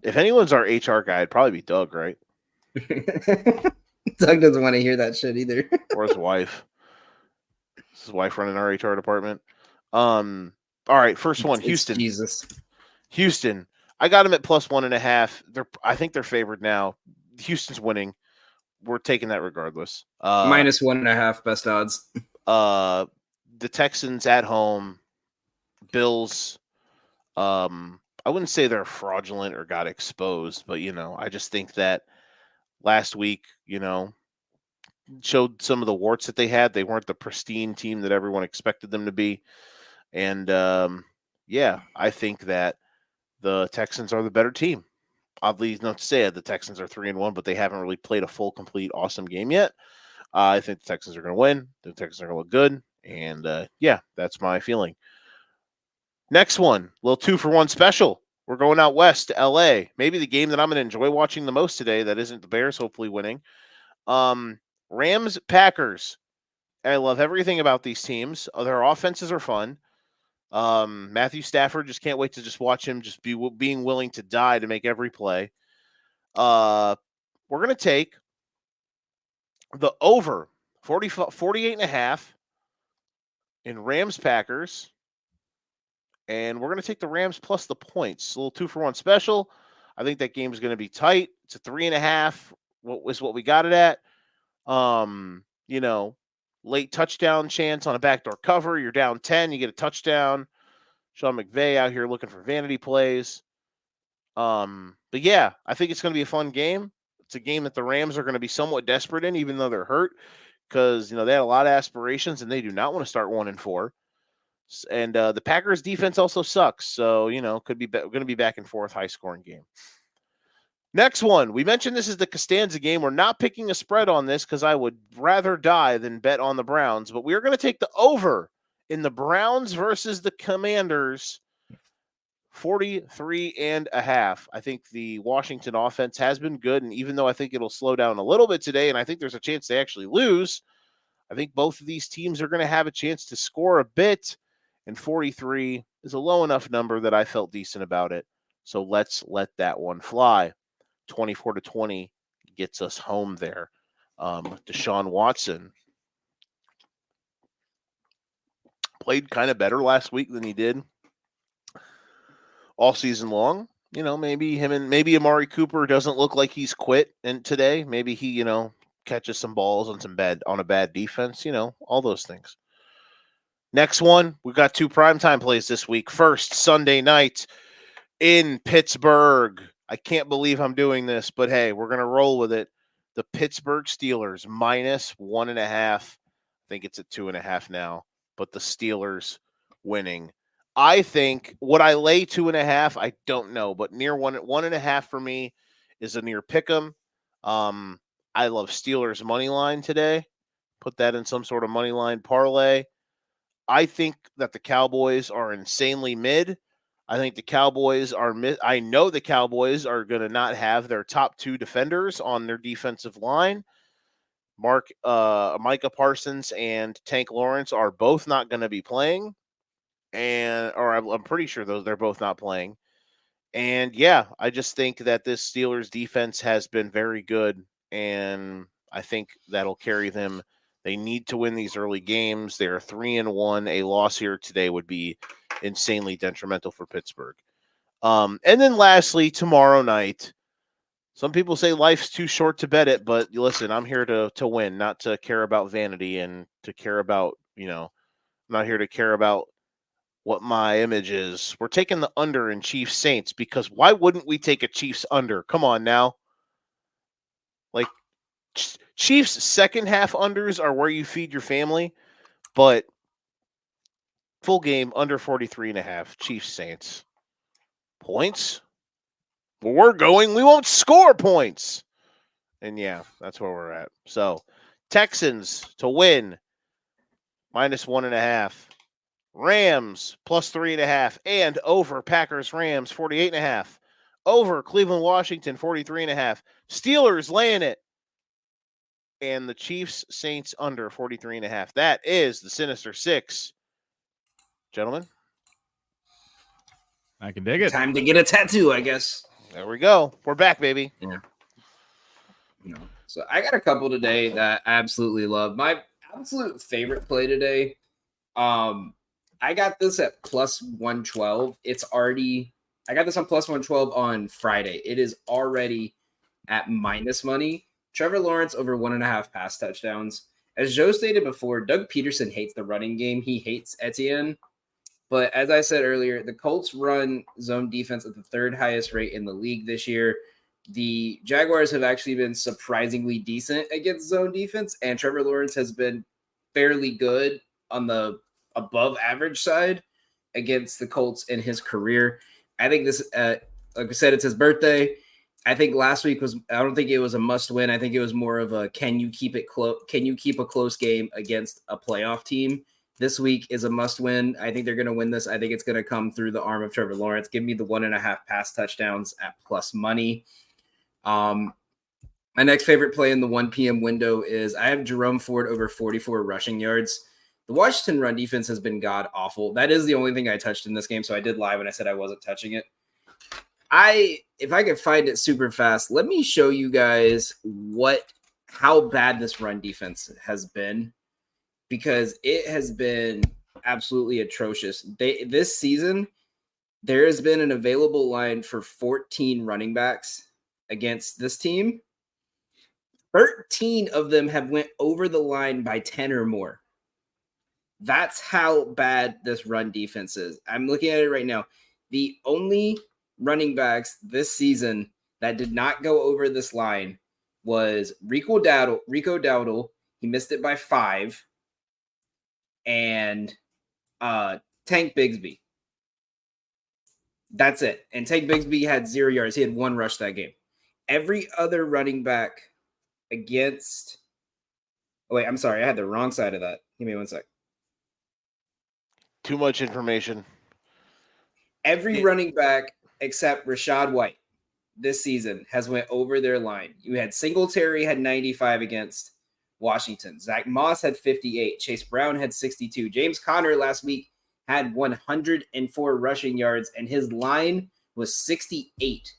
if anyone's our HR guy, it'd probably be Doug, right? Doug doesn't want to hear that shit either. Or his wife. His wife running our HR department. All right, first one, Houston. Jesus. Houston. I got them at +1.5. I think they're favored now. Houston's winning. We're taking that regardless. -1.5 best odds. The Texans at home. Bills. I wouldn't say they're fraudulent or got exposed, but I just think that last week, showed some of the warts that they had. They weren't the pristine team that everyone expected them to be. And I think that the Texans are the better team. Oddly not to say it, the Texans are 3-1, but they haven't really played a full, complete, awesome game yet. I think the Texans are going to win. The Texans are going to look good. And that's my feeling. Next one, little 2-for-1 special. We're going out west to LA. Maybe the game that I'm going to enjoy watching the most today that isn't the Bears hopefully winning. Rams, Packers. I love everything about these teams. Their offenses are fun. Matthew Stafford, just can't wait to just watch him just being willing to die to make every play. We're going to take the over 48.5 in Rams Packers. And we're going to take the Rams plus the points. A little 2-for-1 special. I think that game is going to be tight. It's a 3.5. What was what we got it at? Late touchdown chance on a backdoor cover. You're down 10. You get a touchdown. Sean McVay out here looking for vanity plays. But yeah, I think it's going to be a fun game. It's a game that the Rams are going to be somewhat desperate in, even though they're hurt, because they had a lot of aspirations and they do not want to start 1-4. And the Packers defense also sucks. So, could be going to be back and forth, high scoring game. Next one. We mentioned this is the Costanza game. We're not picking a spread on this because I would rather die than bet on the Browns, but we're going to take the over in the Browns versus the Commanders, 43.5. I think the Washington offense has been good. And even though I think it'll slow down a little bit today, and I think there's a chance they actually lose, I think both of these teams are going to have a chance to score a bit. And 43 is a low enough number that I felt decent about it. So let's let that one fly. 24-20 gets us home there. Deshaun Watson played kind of better last week than he did all season long. Maybe Amari Cooper doesn't look like he's quit today. Maybe he, catches some balls on a bad defense, all those things. Next one, we've got 2 primetime plays this week. First, Sunday night in Pittsburgh. I can't believe I'm doing this, but hey, we're going to roll with it. The Pittsburgh Steelers -1.5. I think it's at 2.5 now, but the Steelers winning. I think, would I lay 2.5? I don't know, but near 1.5 for me is a near pick'em. I love Steelers money line today. Put that in some sort of money line parlay. I think that the Cowboys are insanely mid. I think the Cowboys are mid. I know the Cowboys are going to not have their top 2 defenders on their defensive line. Micah Parsons and Tank Lawrence are both not going to be playing. I'm pretty sure they're both not playing. And yeah, I just think that this Steelers defense has been very good. And I think that'll carry them. They need to win these early games. They're 3-1. A loss here today would be insanely detrimental for Pittsburgh. And then lastly, tomorrow night, some people say life's too short to bet it, but listen, I'm here to win, not to care about vanity and to care about, I'm not here to care about what my image is. We're taking the under in Chiefs Saints because why wouldn't we take a Chiefs under? Come on now. Like, Chiefs second half unders are where you feed your family, but full game under 43.5. Chiefs Saints. Points? Where we're going, we won't score points. And yeah, that's where we're at. So Texans to win -1.5. Rams +3.5 and over Packers Rams 48.5. Over Cleveland Washington 43.5. Steelers laying it. And the Chiefs Saints under 43.5. That is the Sinister Six. Gentlemen. I can dig it. Time to get a tattoo, I guess. There we go. We're back, baby. Yeah. So I got a couple today that I absolutely love. My absolute favorite play today. I got this at +112. I got this on +112 on Friday. It is already at minus money. Trevor Lawrence over 1.5 pass touchdowns. As Joe stated before, Doug Peterson hates the running game. He hates Etienne. But as I said earlier, the Colts run zone defense at the 3rd highest rate in the league this year. The Jaguars have actually been surprisingly decent against zone defense, and Trevor Lawrence has been fairly good on the above average side against the Colts in his career. I think this, like I said, it's his birthday. I think last week I don't think it was a must win. I think it was more of a, can you keep it close? Can you keep a close game against a playoff team? This week is a must win. I think they're going to win this. I think it's going to come through the arm of Trevor Lawrence. Give me the 1.5 pass touchdowns at plus money. My next favorite play in the 1 p.m. window is I have Jerome Ford over 44 rushing yards. The Washington run defense has been god awful. That is the only thing I touched in this game. So I did lie when I said I wasn't touching it. If I could find it super fast, let me show you guys how bad this run defense has been, because it has been absolutely atrocious. This season, there has been an available line for 14 running backs against this team. 13 of them have went over the line by 10 or more. That's how bad this run defense is. I'm looking at it right now. The only running backs this season that did not go over this line was Rico Dowdle. He missed it by 5. And Tank Bigsby. That's it. And Tank Bigsby had 0 yards. He had 1 rush that game. Every other running back against... Oh, wait, I'm sorry. I had the wrong side of that. Give me 1 sec. Too much information. Every running back except Rashad White this season has went over their line. You had Singletary had 95 against Washington. Zach Moss had 58. Chase Brown had 62. James Conner last week had 104 rushing yards, and his line was 68.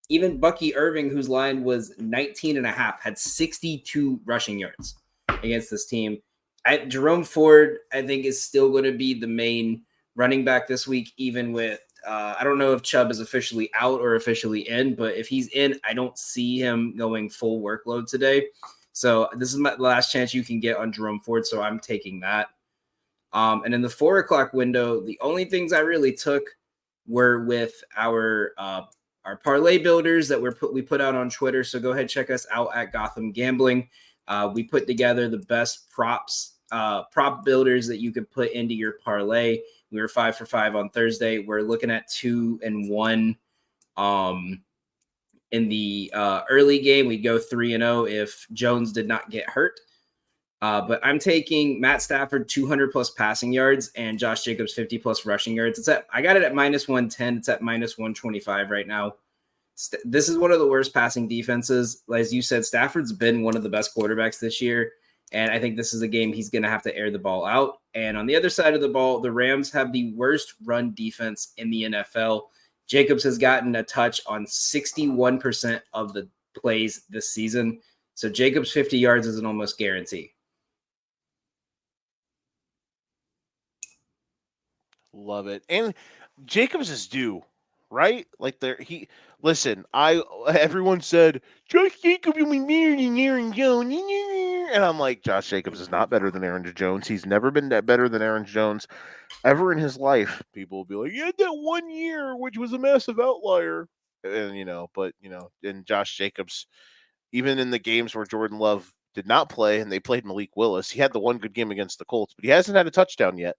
Even Bucky Irving, whose line was 19 and a half, had 62 rushing yards against this team. Jerome Ford, I think, is still going to be the main running back this week, even with I don't know if Chubb is officially out or officially in, but if he's in, I don't see him going full workload today. So this is the last chance you can get on Jerome Ford, so I'm taking that. And in the 4 o'clock window, the only things I really took were with our parlay builders that we put out on Twitter. So go ahead, check us out at Gotham Gambling. We put together the best prop builders that you could put into your parlay. We were 5 for 5 on Thursday. We're looking at 2 and 1. In the early game, we'd go 3-0 if Jones did not get hurt. But I'm taking Matt Stafford 200 plus passing yards and Josh Jacobs 50 plus rushing yards. I got it at minus 110. It's at minus 125 right now. This is one of the worst passing defenses. As you said, Stafford's been one of the best quarterbacks this year. And I think this is a game he's going to have to air the ball out. And on the other side of the ball, the Rams have the worst run defense in the NFL. Jacobs has gotten a touch on 61% of the plays this season. So Jacobs 50 yards is an almost guarantee. Love it. And Jacobs is due, right? Like everyone said, Josh Jacobs will be better than Aaron Jones. And I'm like, Josh Jacobs is not better than Aaron Jones. He's never been that better than Aaron Jones ever in his life. People will be like, he had that 1 year, which was a massive outlier. And, and Josh Jacobs, even in the games where Jordan Love did not play and they played Malik Willis, he had the one good game against the Colts, but he hasn't had a touchdown yet.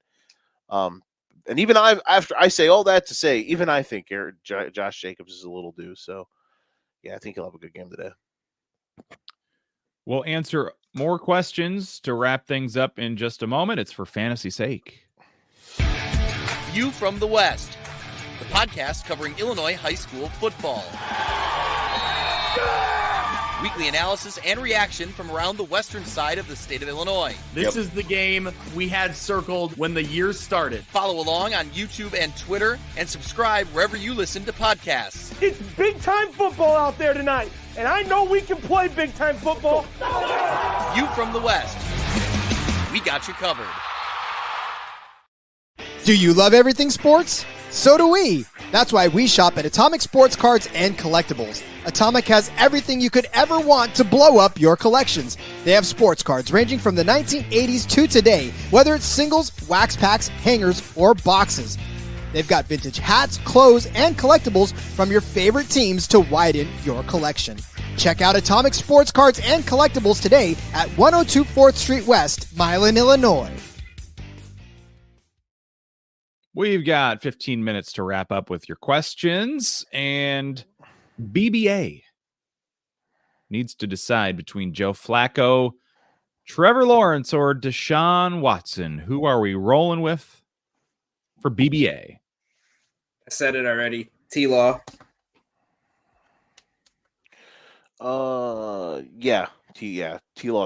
And even after I say all that to say, even I think Josh Jacobs is a little due. So, yeah, I think he'll have a good game today. We'll answer more questions to wrap things up in just a moment. It's for fantasy sake. View from the West, the podcast covering Illinois high school football. Weekly analysis and reaction from around the western side of the state of Illinois. This is the game we had circled when the year started. Follow along on YouTube and Twitter, and subscribe wherever you listen to podcasts. It's big-time football out there tonight, and I know we can play big-time football. View from the West. We got you covered. Do you love everything sports? So do we. That's why we shop at Atomic Sports Cards and Collectibles. Atomic has everything you could ever want to blow up your collections. They have sports cards ranging from the 1980s to today, whether it's singles, wax packs, hangers, or boxes. They've got vintage hats, clothes, and collectibles from your favorite teams to widen your collection. Check out Atomic Sports Cards and Collectibles today at 102 4th Street West, Milan, Illinois. We've got 15 minutes to wrap up with your questions, and BBA needs to decide between Joe Flacco, Trevor Lawrence, or Deshaun Watson. Who are we rolling with for BBA? I said it already. T-Law. T-Law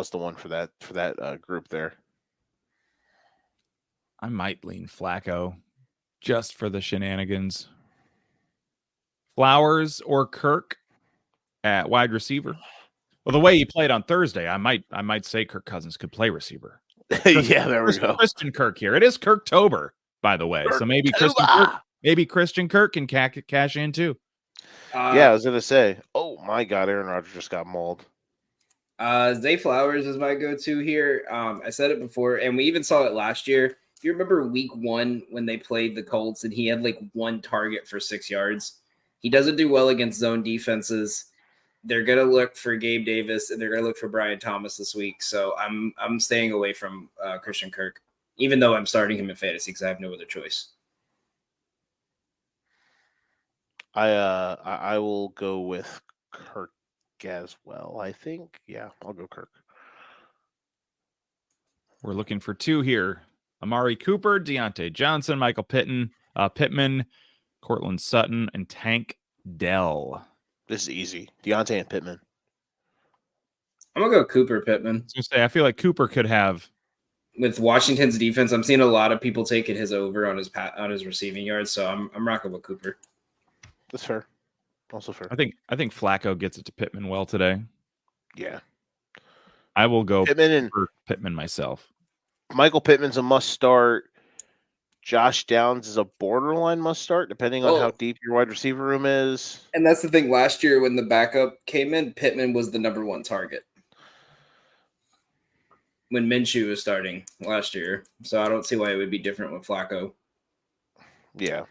is the one for that group there. I might lean Flacco just for the shenanigans. Flowers or Kirk at wide receiver. Well, the way he played on Thursday, I might say Kirk Cousins could play receiver. Yeah, there we go. Christian Kirk here. It is Kirktober, by the way. So maybe Christian Kirk can cash in too. Yeah, I was gonna say. Oh my God, Aaron Rodgers just got mauled. Zay Flowers is my go-to here. I said it before, and we even saw it last year. If you remember week 1 when they played the Colts and he had like 1 target for 6 yards, he doesn't do well against zone defenses. They're gonna look for Gabe Davis and they're gonna look for Brian Thomas this week. So I'm staying away from Christian Kirk, even though I'm starting him in fantasy because I have no other choice. I will go with Kirk as well. I think. Yeah, I'll go Kirk. We're looking for 2 here. Amari Cooper, Deontay Johnson, Michael Pittman, Cortland Sutton, and Tank Dell. This is easy. Deontay and Pittman. I'm going to go Cooper Pittman. I feel like Cooper could have. With Washington's defense, I'm seeing a lot of people taking his over on his receiving yards, so I'm rocking with Cooper. That's fair. Also fair. I think Flacco gets it to Pittman well today. Yeah. I will go Pittman myself. Michael Pittman's a must start. Josh Downs is a borderline must start, depending on how deep your wide receiver room is. And that's the thing. Last year, when the backup came in, Pittman was the number 1 target when Minshew was starting last year. So I don't see why it would be different with Flacco. Yeah.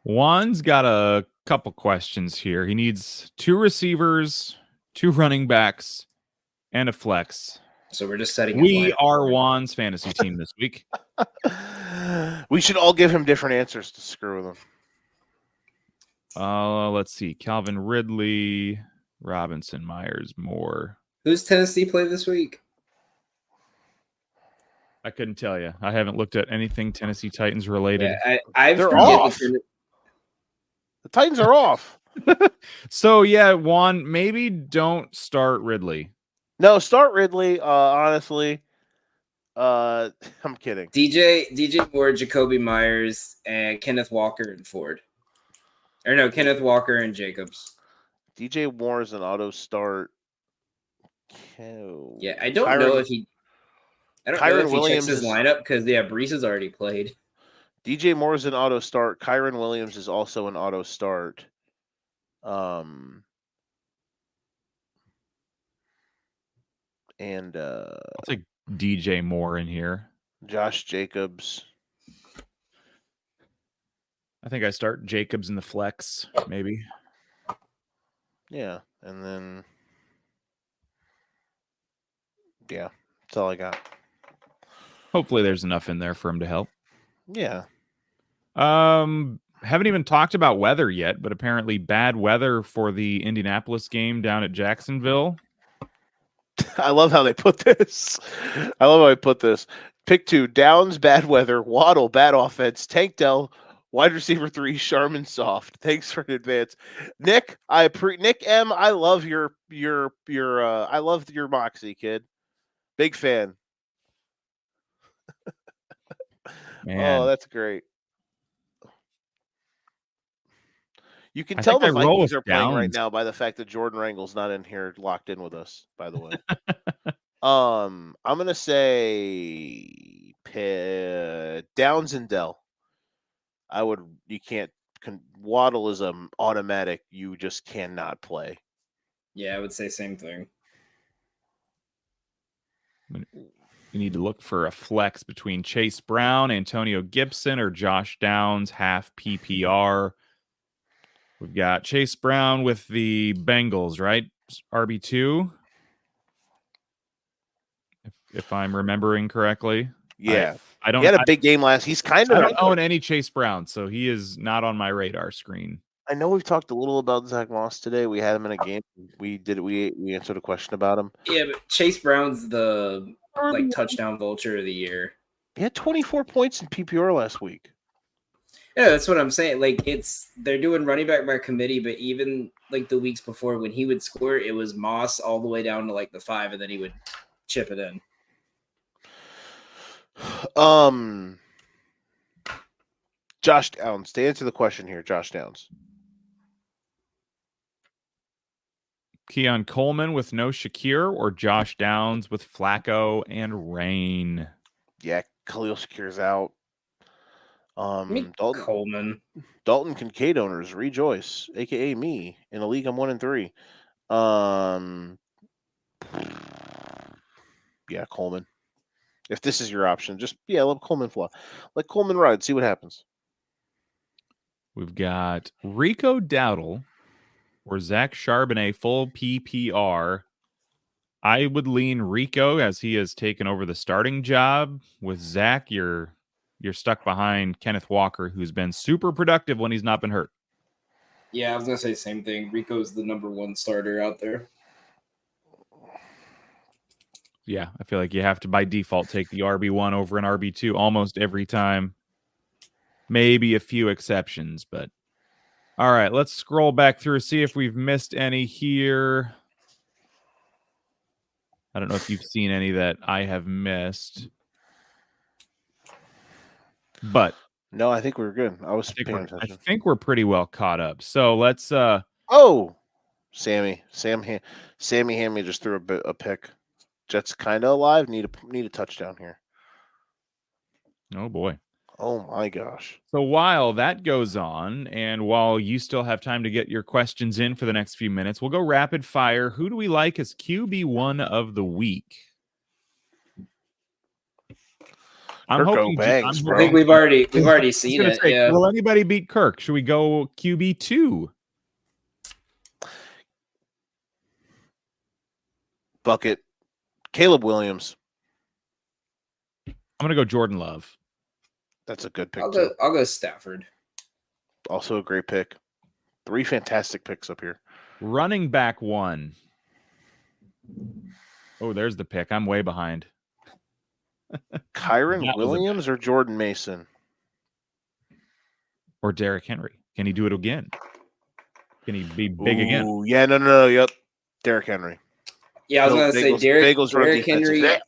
Juan's got a couple questions here. He needs 2 receivers, 2 running backs, and a flex. So we're just setting. We are Juan's fantasy team this week. We should all give him different answers to screw with him. Let's see. Calvin Ridley, Robinson, Myers, Moore. Who's Tennessee play this week? I couldn't tell you. I haven't looked at anything Tennessee Titans related. Yeah, they're off. The Titans are off. So yeah, Juan, maybe don't start Ridley. No, start Ridley. Honestly, I'm kidding. DJ Moore, Jacoby Myers, and Kenneth Walker and Ford. Or no, Kenneth Walker and Jacobs. DJ Moore is an auto start. Yeah, I don't know if he checks his lineup because Brees has already played. DJ Moore is an auto start. Kyron Williams is also an auto start. And I'll take DJ Moore in here. Josh Jacobs. I think I start Jacobs in the flex, maybe. Yeah, and then that's all I got. Hopefully there's enough in there for him to help. Yeah. Haven't even talked about weather yet, but apparently bad weather for the Indianapolis game down at Jacksonville. I love how they put this. Pick 2, Downs, bad weather. Waddle, bad offense. Tank Dell, wide receiver 3, Sharman soft. Thanks for the advance. Nick M, I love your I love your moxie, kid. Big fan. Man. Oh, that's great. You can tell the Vikings are playing right now by the fact that Jordan Rangle's not in here locked in with us, by the way. I'm going to say Downs and Dell. Waddle is an automatic. You just cannot play. Yeah, I would say same thing. You need to look for a flex between Chase Brown, Antonio Gibson, or Josh Downs, half PPR. We've got Chase Brown with the Bengals, right? RB2, if I'm remembering correctly. Yeah, he had a big game last. I don't own any Chase Brown, so he is not on my radar screen. I know we've talked a little about Zach Moss today. We had him in a game. We answered a question about him. Yeah, but Chase Brown's the touchdown vulture of the year. He had 24 points in PPR last week. Yeah, that's what I'm saying. They're doing running back by committee, but even the weeks before when he would score, it was Moss all the way down to the 5, and then he would chip it in. Josh Downs. To answer the question here, Josh Downs. Keon Coleman with no Shakir or Josh Downs with Flacco and Rain? Yeah, Khalil Shakir's out. Coleman. Dalton Kincaid owners rejoice, aka me, in a league I'm 1-3. Yeah, Coleman. If this is your option, just let Coleman fly. Let Coleman ride, see what happens. We've got Rico Dowdle or Zach Charbonnet full PPR. I would lean Rico as he has taken over the starting job. With Zach, you're stuck behind Kenneth Walker, who's been super productive when he's not been hurt. Yeah, I was gonna say the same thing. Rico's the number one starter out there. Yeah, I feel like you have to by default take the RB1 over an RB2 almost every time. Maybe a few exceptions, but all right, let's scroll back through, see if we've missed any here. I don't know if you've seen any that I have missed. But no, I think we're good. I was paying attention. I think we're pretty well caught up. So let's Sammy Hammy just threw a pick. Jets kind of alive. Need a touchdown here. Oh boy. Oh my gosh. So while that goes on, and while you still have time to get your questions in for the next few minutes, we'll go rapid fire. Who do we like as QB1 of the week? I'm hoping. I think we've already seen it. Yeah. Will anybody beat Kirk? Should we go QB2? Bucket. Caleb Williams. I'm gonna go Jordan Love. That's a good pick. I'll go Stafford. Also a great pick. 3 fantastic picks up here. Running back 1. Oh, there's the pick. I'm way behind. Kyron Williams or Jordan Mason? Or Derrick Henry. Can he do it again? Can he be big again? Yeah, no. Yep. Derrick Henry. Yeah, I was going to say Derrick Henry. Yeah.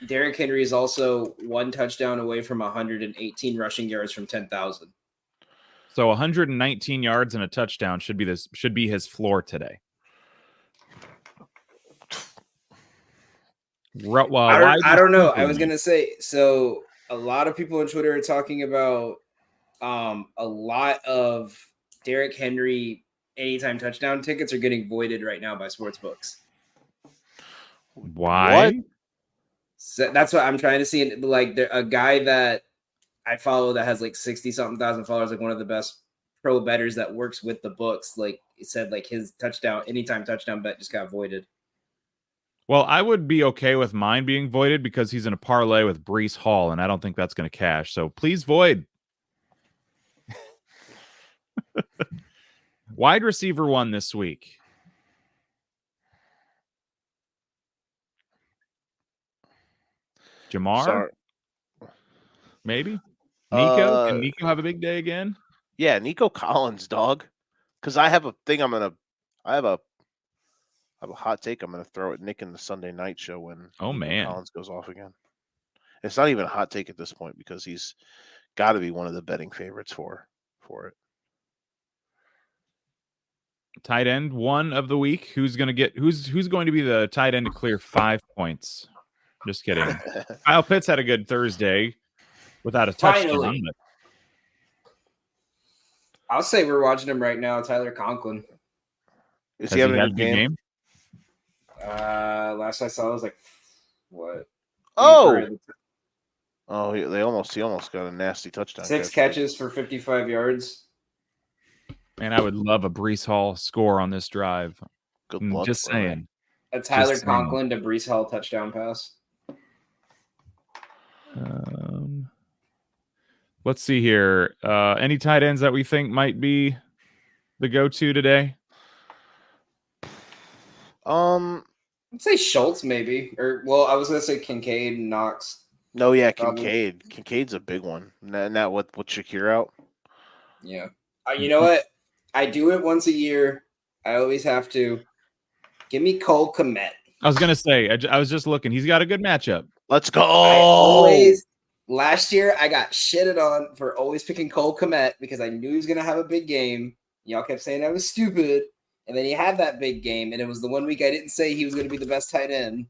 Derrick Henry is also 1 touchdown away from 118 rushing yards from 10,000. So 119 yards and a touchdown should be his floor today. I don't know. I was going to say, so a lot of people on Twitter are talking about a lot of Derrick Henry anytime touchdown tickets are getting voided right now by sportsbooks. Why? What? So that's what I'm trying to see. Like a guy that I follow that has like 60-something thousand followers, like one of the best pro bettors that works with the books. Like he said, like his anytime touchdown bet just got voided. Well, I would be okay with mine being voided because he's in a parlay with Breece Hall, and I don't think that's going to cash. So please void. Wide receiver 1 this week. Jamar? Sorry. Maybe? Nico? Can Nico have a big day again? Yeah, Nico Collins, dog. Because I have a thing I have a hot take I'm going to throw at Nick in the Sunday night show when Collins goes off again. It's not even a hot take at this point because he's got to be one of the betting favorites for it. Tight end 1 of the week. Who's going to be the tight end to clear 5 points? Just kidding. Kyle Pitts had a good Thursday without a touchdown. But... I'll say we're watching him right now, Tyler Conklin. Is he having a good game? Last I saw it was like what? He almost got a nasty touchdown. 6 catches for 55 yards. Man, I would love a Breece Hall score on this drive. Good luck. Just saying. A Tyler Conklin to Breece Hall touchdown pass. Let's see here. Any tight ends that we think might be the go-to today? I'd say Schultz maybe, I was gonna say Kincaid and Knox. No, yeah, Kincaid. Kincaid's a big one. Not with Shakir out. Yeah, you know what? I do it once a year. I always have to. Give me Cole Kmet. I was gonna say. I was just looking. He's got a good matchup. Let's go. I always last year I got shitted on for always picking Cole Kmet because I knew he was gonna have a big game. Y'all kept saying I was stupid, and then he had that big game, and it was the one week I didn't say he was gonna be the best tight end.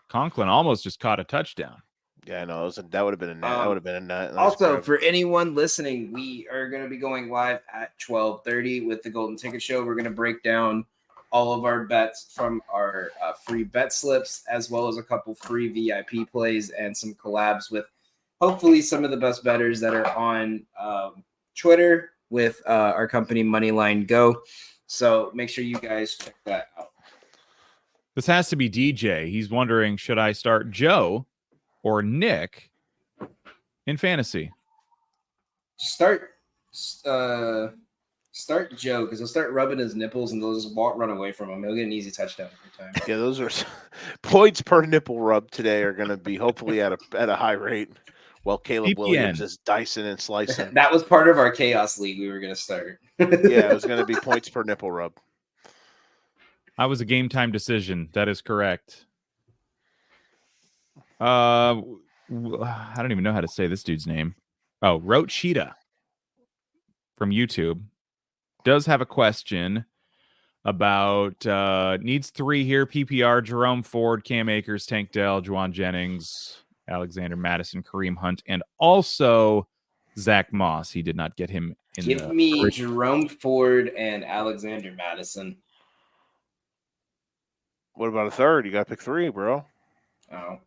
Conklin almost just caught a touchdown. Yeah, I know. That would have been a net. That would have been a net. Also, for anyone listening, we are going to be going live at 12:30 with the Golden Ticket Show. We're going to break down all of our bets from our free bet slips, as well as a couple free VIP plays and some collabs with hopefully some of the best bettors that are on Twitter with our company Moneyline Go. So make sure you guys check that out. This has to be DJ. He's wondering, should I start Joe or Nick in fantasy? Start Joe, because he'll start rubbing his nipples and they'll just run away from him. He'll get an easy touchdown every time. Yeah, those are points per nipple rub today are going to be hopefully at a high rate. While Caleb Williams is dicing and slicing. That was part of our chaos league we were going to start. Yeah, it was going to be points per nipple rub. I was a game time decision. That is correct. I don't even know how to say this dude's name. Oh, Roachita from YouTube does have a question about needs 3 here. PPR, Jerome Ford, Cam Akers, Tank Dell, Juwan Jennings, Alexander Madison, Kareem Hunt, and also Zach Moss. He did not get him in. Give me Jerome Ford and Alexander Madison. What about a third? You got to pick 3, bro. Oh.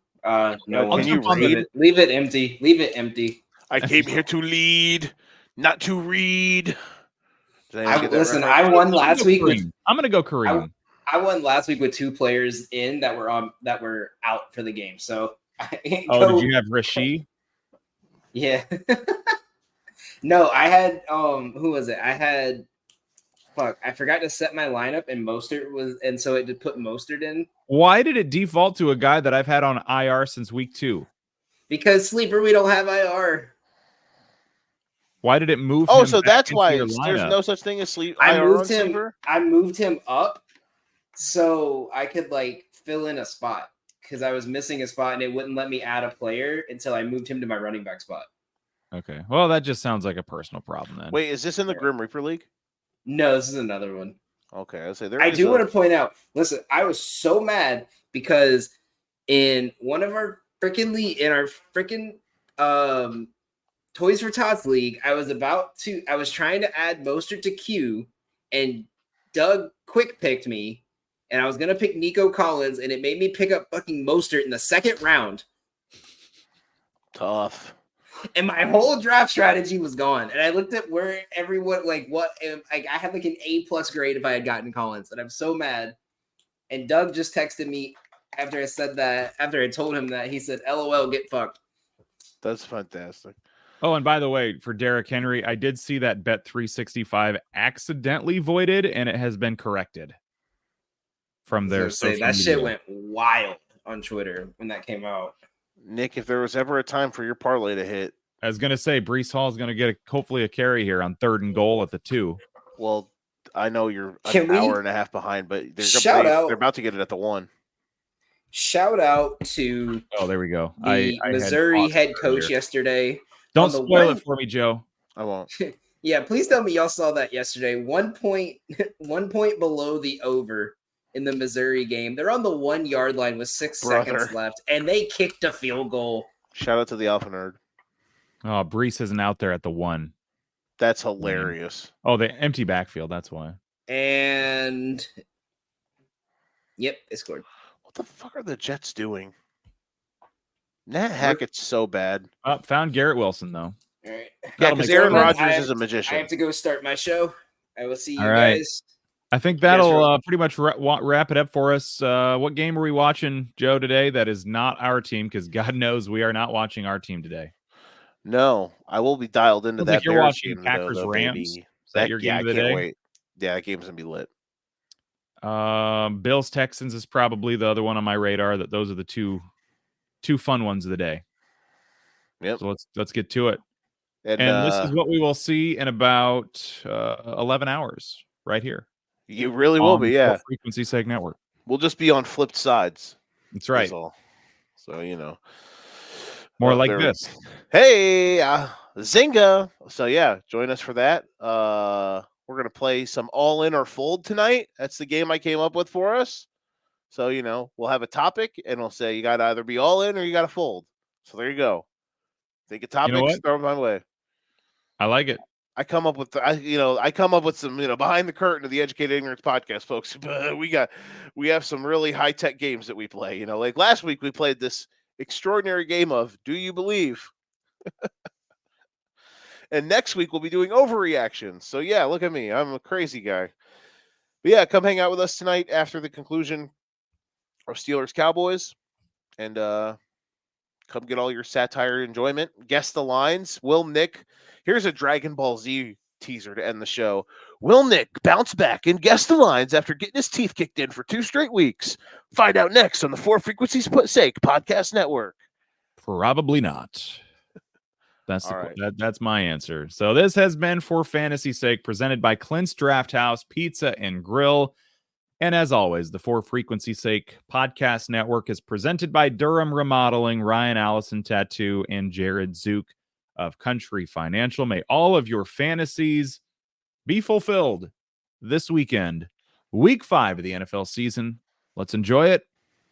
No, can you read? Leave it empty. Leave it empty. I came here to lead, not to read. Listen, I won last week. I'm gonna go Kareem. I won last week with 2 players in that were out for the game. So did you have Rasheed? Yeah. No, I had who was it? I had I forgot to set my lineup and Mostert was, and so it did put Mostert in. Why did it default to a guy that I've had on IR since week 2? Because sleeper, we don't have IR. Why did it move? Oh, so that's why there's no such thing as sleep. I moved him up so I could fill in a spot because I was missing a spot and it wouldn't let me add a player until I moved him to my running back spot. Okay, well that just sounds like a personal problem then. Wait, is this in the Grim Reaper League? No, this is another one. Okay, I'll say I do want to point out. Listen, I was so mad because in one of our freaking Toys for Tots league, I was trying to add Mostert to Q, and Doug quick picked me, and I was gonna pick Nico Collins, and it made me pick up fucking Mostert in the 2nd round. Tough. And my whole draft strategy was gone. And I looked at where everyone I had an A+ grade if I had gotten Collins, and I'm so mad. And Doug just texted me after I said that. After I told him that, he said, "LOL, get fucked." That's fantastic. Oh, and by the way, for Derrick Henry, I did see that Bet 365 accidentally voided, and it has been corrected from their social that media. Shit went wild on Twitter when that came out. Nick, if there was ever a time for your parlay to hit, I was going to say Breece Hall is going to get hopefully a carry here on 3rd and goal at the 2. Well, I know you're an hour and a half behind, but they're about to get it at the 1. Shout out to there we go. The Missouri head coach yesterday. Don't spoil it for me, Joe. I won't. Yeah, please tell me y'all saw that yesterday. 1 point below the over in the Missouri game. They're on the 1 yard line with 6 seconds left, and they kicked a field goal. Shout out to the Alpha Nerd. Oh, Breece isn't out there at the 1. That's hilarious. Oh, the empty backfield. That's why. And yep, they scored. What the fuck are the Jets doing? Nat Hackett's so bad. Found Garrett Wilson though. All right. Yeah, because Aaron Rodgers is a magician. I have to go start my show. I will see you guys. I think that'll pretty much wrap it up for us. What game are we watching, Joe, today? That is not our team, because God knows we are not watching our team today. No, I will be dialed into that. You're watching Packers Rams. Is that your game of the day? Wait. Yeah, that game's gonna be lit. Bills Texans is probably the other one on my radar. Those are the two fun ones of the day. Yep. So let's get to it. And this is what we will see in about 11 hours right here. You really will be, yeah. Frequency Seg Network. We'll just be on flipped sides. That's right. So, More Oh, like there- this. Hey, Zynga. So yeah, join us for that. We're gonna play some All In or Fold tonight. That's the game I came up with for us. So we'll have a topic and we'll say you got to either be all in or you got to fold. So there you go. Think of topics, what? throw them my way. I like it. I come up with some behind the curtain of the Educated Ignorance podcast, folks. But we have some really high tech games that we play. Like last week we played this extraordinary game of Do You Believe? And next week we'll be doing overreactions. So yeah, look at me. I'm a crazy guy. But yeah, come hang out with us tonight after the conclusion of Steelers Cowboys. And come get all your satire enjoyment. Guess the lines. Will Nick, here's a Dragon Ball Z teaser to end the show. Will Nick bounce back and guess the lines after getting his teeth kicked in for 2 straight weeks? Find out next on the For Frequency's Sake Podcast Network. Probably not. That's All right. that's my answer. So this has been For Fantasy's Sake, presented by Clint's Draft House Pizza and Grill. And as always, the For Frequency's Sake Podcast Network is presented by Durham Remodeling, Ryan Allison Tattoo, and Jared Zook of Country Financial. May all of your fantasies be fulfilled this weekend, week 5 of the NFL season. Let's enjoy it,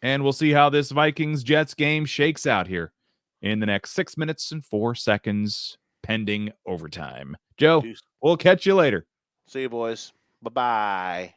and we'll see how this Vikings-Jets game shakes out here in the next 6 minutes and 4 seconds, pending overtime. Joe, we'll catch you later. See you, boys. Bye-bye.